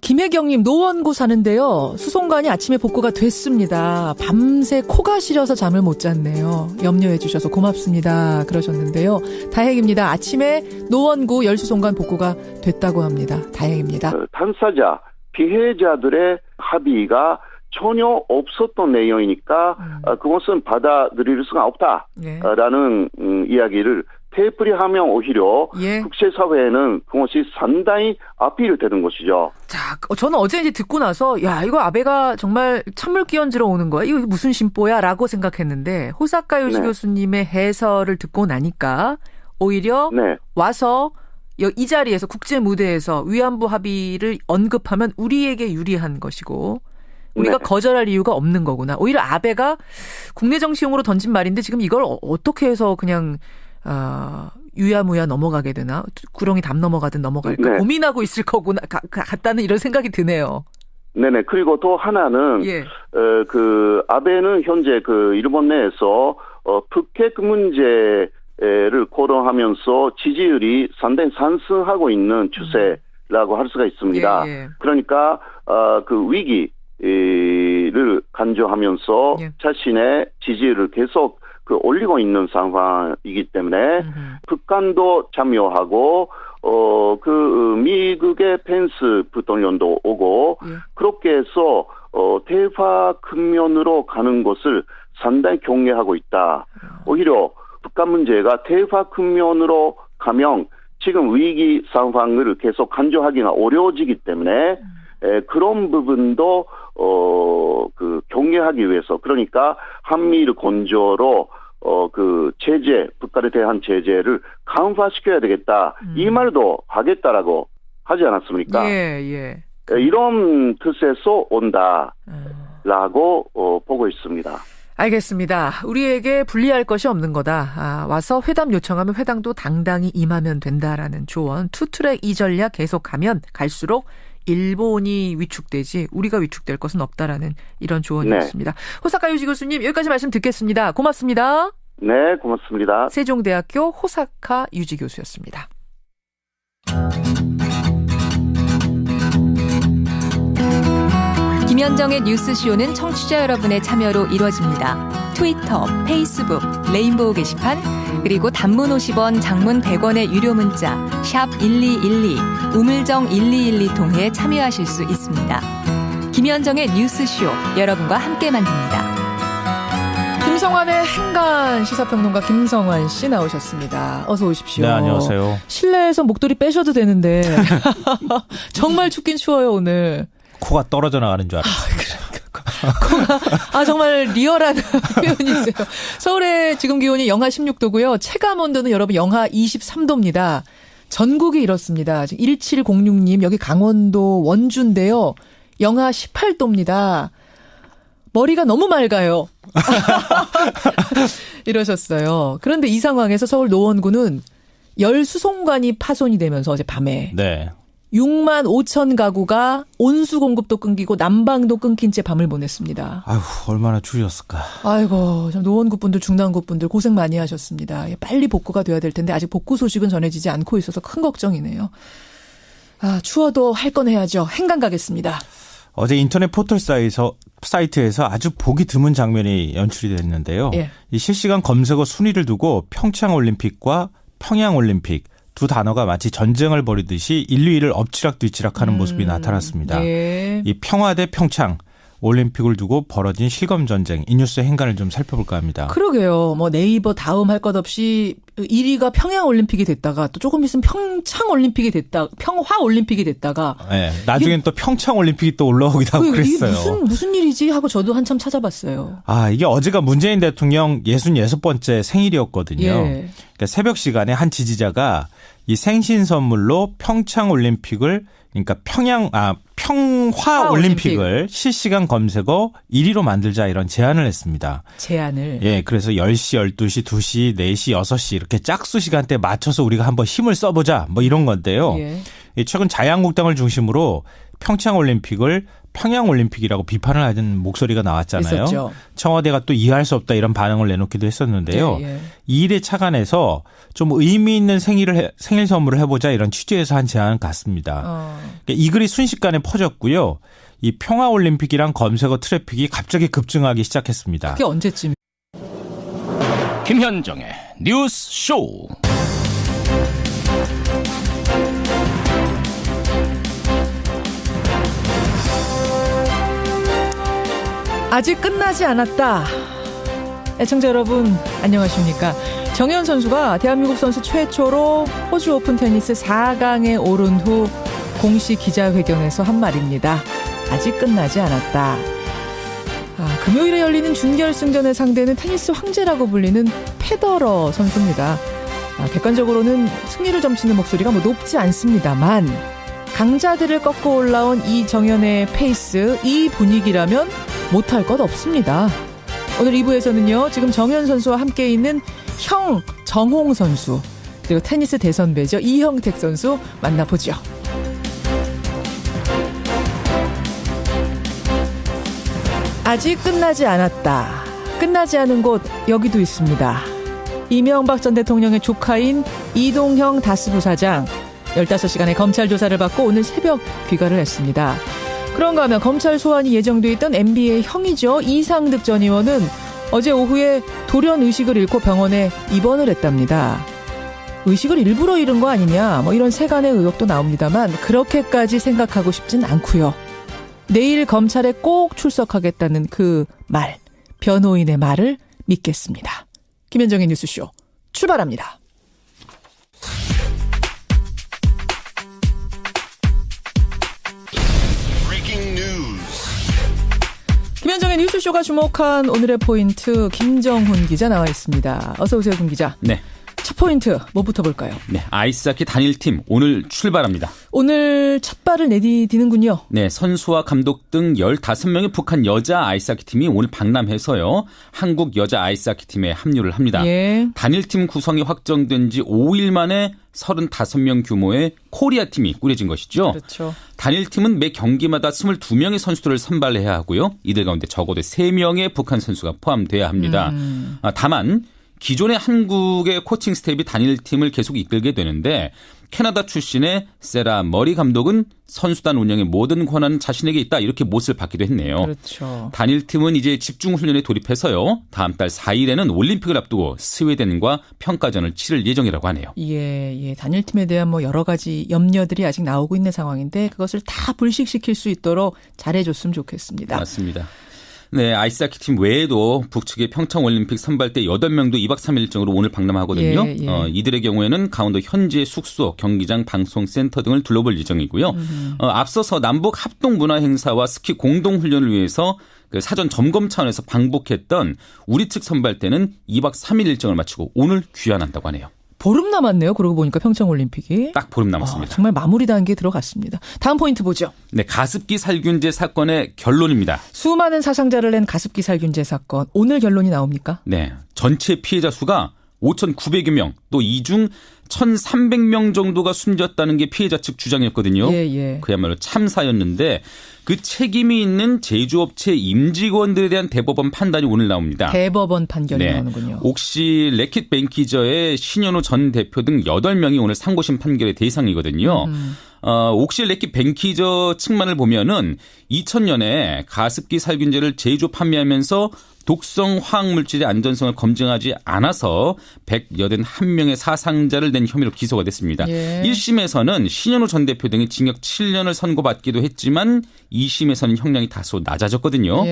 김혜경님 노원구 사는데요. 수송관이 아침에 복구가 됐습니다. 밤새 코가 시려서 잠을 못 잤네요. 염려해 주셔서 고맙습니다. 그러셨는데요. 다행입니다. 아침에 노원구 열수송관 복구가 됐다고 합니다. 다행입니다. 당사자, 피해자들의 합의가 전혀 없었던 내용이니까 그것은 받아들일 수가 없다라는 이야기를 되풀이하면 오히려 국제사회에는 그것이 상당히 아피를 되는 것이죠. 자, 저는 어제 이제 듣고 나서 야 이거 아베가 정말 찬물 끼얹으러 오는 거야. 이거 무슨 심보야라고 생각했는데 호사카 요시 교수님의 해설을 듣고 나니까 오히려 와서 이 자리에서 국제 무대에서 위안부 합의를 언급하면 우리에게 유리한 것이고 우리가 거절할 이유가 없는 거구나. 오히려 아베가 국내 정치용으로 던진 말인데 지금 이걸 어떻게 해서 그냥 유야무야 넘어가게 되나? 구렁이 담 넘어가든 넘어갈까? 고민하고 있을 거구나 같다는 이런 생각이 드네요. 네네. 그리고 또 하나는 그 아베는 현재 그 일본 내에서 북핵 문제를 거론하면서 지지율이 상당히 상승하고 있는 추세라고 할 수가 있습니다. 그러니까 그 위기를 간주하면서 자신의 지지율을 계속 올리고 있는 상황이기 때문에 북한도 참여하고 그 미국의 펜스 부통령도 오고 그렇게 해서 대화 국면으로 가는 것을 상당히 경계하고 있다. 오히려 북한 문제가 대화 국면으로 가면 지금 위기 상황을 계속 간주하기가 어려워지기 때문에 그런 부분도 그 경계하기 위해서 그러니까 한미일 건조로 그 제재 북한에 대한 제재를 강화시켜야 되겠다 이 말도 하겠다라고 하지 않았습니까? 이런 뜻에서 온다라고 보고 있습니다. 알겠습니다. 우리에게 불리할 것이 없는 거다. 와서 회담 요청하면 회담도 당당히 임하면 된다라는 조언. 투트랙 이 전략 계속 가면 갈수록 일본이 위축되지 우리가 위축될 것은 없다라는 이런 조언이었습니다. 호사카 요시 교수님 여기까지 말씀 듣겠습니다. 고맙습니다. 네, 고맙습니다. 세종대학교 호사카 유지 교수였습니다. 김현정의 뉴스쇼는 청취자 여러분의 참여로 이루어집니다. 트위터, 페이스북, 레인보우 게시판, 그리고 단문 50원, 장문 100원의 유료 문자 샵 1212, 우물정 1212 통해 참여하실 수 있습니다. 김현정의 뉴스쇼, 여러분과 함께 만듭니다. 김성환의 행간 시사평론가 김성환 씨 나오셨습니다. 어서 오십시오. 네, 안녕하세요. 실내에서 목도리 빼셔도 되는데 정말 춥긴 추워요, 오늘. 코가 떨어져 나가는 줄 알았어요. 코가 정말 리얼한 표현이세요. 서울의 지금 기온이 영하 16도고요. 체감 온도는 여러분 영하 23도입니다. 전국이 이렇습니다. 지금 1706님 여기 강원도 원주인데요. 영하 18도입니다. 머리가 너무 맑아요. 이러셨어요. 그런데 이 상황에서 서울 노원구는 열 수송관이 파손이 되면서 어제 밤에 6만 5천 가구가 온수 공급도 끊기고 난방도 끊긴 채 밤을 보냈습니다. 아휴, 얼마나 추우셨을까. 아이고, 노원구 분들, 중랑구 분들 고생 많이 하셨습니다. 빨리 복구가 돼야 될 텐데 아직 복구 소식은 전해지지 않고 있어서 큰 걱정이네요. 추워도 할 건 해야죠. 행간 가겠습니다. 어제 인터넷 포털 사이트에서 아주 보기 드문 장면이 연출이 됐는데요. 이 실시간 검색어 순위를 두고 평창올림픽과 평양올림픽 두 단어가 마치 전쟁을 벌이듯이 인류를 엎치락뒤치락하는 모습이 나타났습니다. 이 평화 대 평창 올림픽을 두고 벌어진 실검전쟁, 이 뉴스의 행간을 좀 살펴볼까 합니다. 그러게요. 네이버 다음 할 것 없이 1위가 평양올림픽이 됐다가 또 조금 있으면 평창올림픽이 됐다, 평화올림픽이 됐다가 나중엔 또 평창올림픽이 또 올라오기도 하고 그랬어요. 이게 무슨 일이지 하고 저도 한참 찾아봤어요. 이게 어제가 문재인 대통령 66번째 생일이었거든요. 그러니까 새벽 시간에 한 지지자가 이 생신 선물로 평창올림픽을, 그러니까 평화올림픽을 실시간 검색어 1위로 만들자, 이런 제안을 했습니다. 제안을? 그래서 10시, 12시, 2시, 4시, 6시 이렇게 짝수 시간대에 맞춰서 우리가 한번 힘을 써보자, 이런 건데요. 최근 자유한국당을 중심으로 평창올림픽을 평양올림픽이라고 비판을 하는 목소리가 나왔잖아요. 있었죠. 청와대가 또 이해할 수 없다, 이런 반응을 내놓기도 했었는데요. 이 일에 착안해서 좀 의미 있는 생일 선물을 해보자, 이런 취지에서 한 제안 같습니다. 이 글이 순식간에 퍼졌고요. 이 평화올림픽이란 검색어 트래픽이 갑자기 급증하기 시작했습니다. 그게 언제쯤? 김현정의 뉴스쇼. 아직 끝나지 않았다. 애청자 여러분 안녕하십니까. 정현 선수가 대한민국 선수 최초로 호주 오픈 테니스 4강에 오른 후 공식 기자회견에서 한 말입니다. 아직 끝나지 않았다. 금요일에 열리는 준결승전의 상대는 테니스 황제라고 불리는 페더러 선수입니다. 객관적으로는 승리를 점치는 목소리가 높지 않습니다만 강자들을 꺾고 올라온 이 정현의 페이스, 이 분위기라면 못할 것 없습니다. 오늘 2부에서는요. 지금 정현 선수와 함께 있는 형 정홍 선수, 그리고 테니스 대선배죠. 이형택 선수 만나보죠. 아직 끝나지 않았다. 끝나지 않은 곳 여기도 있습니다. 이명박 전 대통령의 조카인 이동형 다스부 사장 15시간의 검찰 조사를 받고 오늘 새벽 귀가를 했습니다. 그런가 하면 검찰 소환이 예정돼 있던 MB의 형이죠. 이상득 전 의원은 어제 오후에 돌연 의식을 잃고 병원에 입원을 했답니다. 의식을 일부러 잃은 거 아니냐, 이런 세간의 의혹도 나옵니다만 그렇게까지 생각하고 싶진 않고요. 내일 검찰에 꼭 출석하겠다는 그 말, 변호인의 말을 믿겠습니다. 김현정의 뉴스쇼 출발합니다. 김현정의 뉴스쇼가 주목한 오늘의 포인트, 김정훈 기자 나와 있습니다. 어서 오세요, 김 기자. 네. 첫 포인트 뭐부터 볼까요? 네, 아이스하키 단일팀 오늘 출발합니다. 오늘 첫 발을 내디디는군요. 네, 선수와 감독 등 15명의 북한 여자 아이스하키 팀이 오늘 방남해서요. 한국 여자 아이스하키 팀에 합류를 합니다. 단일팀 구성이 확정된 지 5일 만에 35명 규모의 코리아 팀이 꾸려진 것이죠. 그렇죠. 단일팀은 매 경기마다 22명의 선수들을 선발해야 하고요. 이들 가운데 적어도 3명의 북한 선수가 포함돼야 합니다. 다만 기존의 한국의 코칭 스텝이 단일팀을 계속 이끌게 되는데 캐나다 출신의 세라 머리 감독은 선수단 운영의 모든 권한은 자신에게 있다 이렇게 못을 받기도 했네요. 그렇죠. 단일팀은 이제 집중 훈련에 돌입해서요. 다음 달 4일에는 올림픽을 앞두고 스웨덴과 평가전을 치를 예정이라고 하네요. 예. 단일팀에 대한 뭐 여러 가지 염려들이 아직 나오고 있는 상황인데 그것을 다 불식시킬 수 있도록 잘해줬으면 좋겠습니다. 맞습니다. 네, 아이스하키 팀 외에도 북측의 평창올림픽 선발대 8명도 2박 3일 일정으로 오늘 방문하거든요. 이들의 경우에는 강원도 현지의 숙소, 경기장, 방송센터 등을 둘러볼 예정이고요. 앞서서 남북 합동문화행사와 스키 공동훈련을 위해서 그 사전 점검 차원에서 방북했던 우리 측 선발대는 2박 3일 일정을 마치고 오늘 귀환한다고 하네요. 보름 남았네요. 그러고 보니까 평창올림픽이. 딱 보름 남았습니다. 정말 마무리 단계에 들어갔습니다. 다음 포인트 보죠. 네, 가습기 살균제 사건의 결론입니다. 수많은 사상자를 낸 가습기 살균제 사건. 오늘 결론이 나옵니까? 네, 전체 피해자 수가 5,900여 명, 또 이 중 1,300명 정도가 숨졌다는 게 피해자 측 주장이었거든요. 그야말로 참사였는데 그 책임이 있는 제조업체 임직원들에 대한 대법원 판단이 오늘 나옵니다. 대법원 판결이 나오는군요. 옥시 래킷 뱅키저의 신현우 전 대표 등 8명이 오늘 상고심 판결의 대상이거든요. 옥시 래킷 뱅키저 측만을 보면은 2000년에 가습기 살균제를 제조 판매하면서 독성 화학물질의 안전성을 검증하지 않아서 181명의 사상자를 낸 혐의로 기소가 됐습니다. 1심에서는 신현우 전 대표 등이 징역 7년을 선고받기도 했지만 2심에서는 형량이 다소 낮아졌거든요.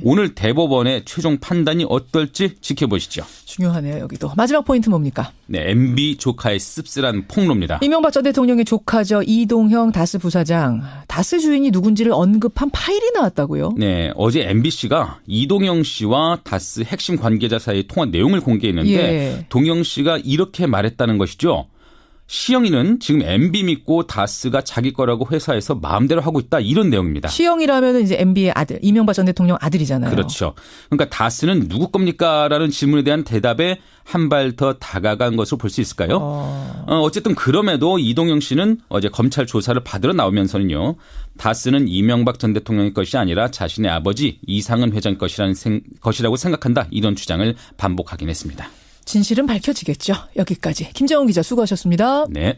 오늘 대법원의 최종 판단이 어떨지 지켜보시죠. 중요하네요. 여기도. 마지막 포인트 뭡니까? 네, MB 조카의 씁쓸한 폭로입니다. 이명박 전 대통령의 조카죠. 이동형 다스 부사장. 다스 주인이 누군지를 언급한 파일이 나왔다고요? 네, 어제 MBC가 이동형 씨와 다스 핵심 관계자 사이의 통화 내용을 공개했는데 동영 씨가 이렇게 말했다는 것이죠. 시영이는 지금 MB 믿고 다스가 자기 거라고 회사에서 마음대로 하고 있다 이런 내용입니다. 시영이라면 이제 MB의 아들, 이명박 전 대통령 아들이잖아요. 그렇죠. 그러니까 다스는 누구 겁니까라는 질문에 대한 대답에 한 발 더 다가간 것으로 볼 수 있을까요? 어쨌든 그럼에도 이동영 씨는 어제 검찰 조사를 받으러 나오면서는요. 다스는 이명박 전 대통령의 것이 아니라 자신의 아버지 이상은 회장 것이라고 생각한다 이런 주장을 반복하긴 했습니다. 진실은 밝혀지겠죠. 여기까지. 김정은 기자 수고하셨습니다. 네.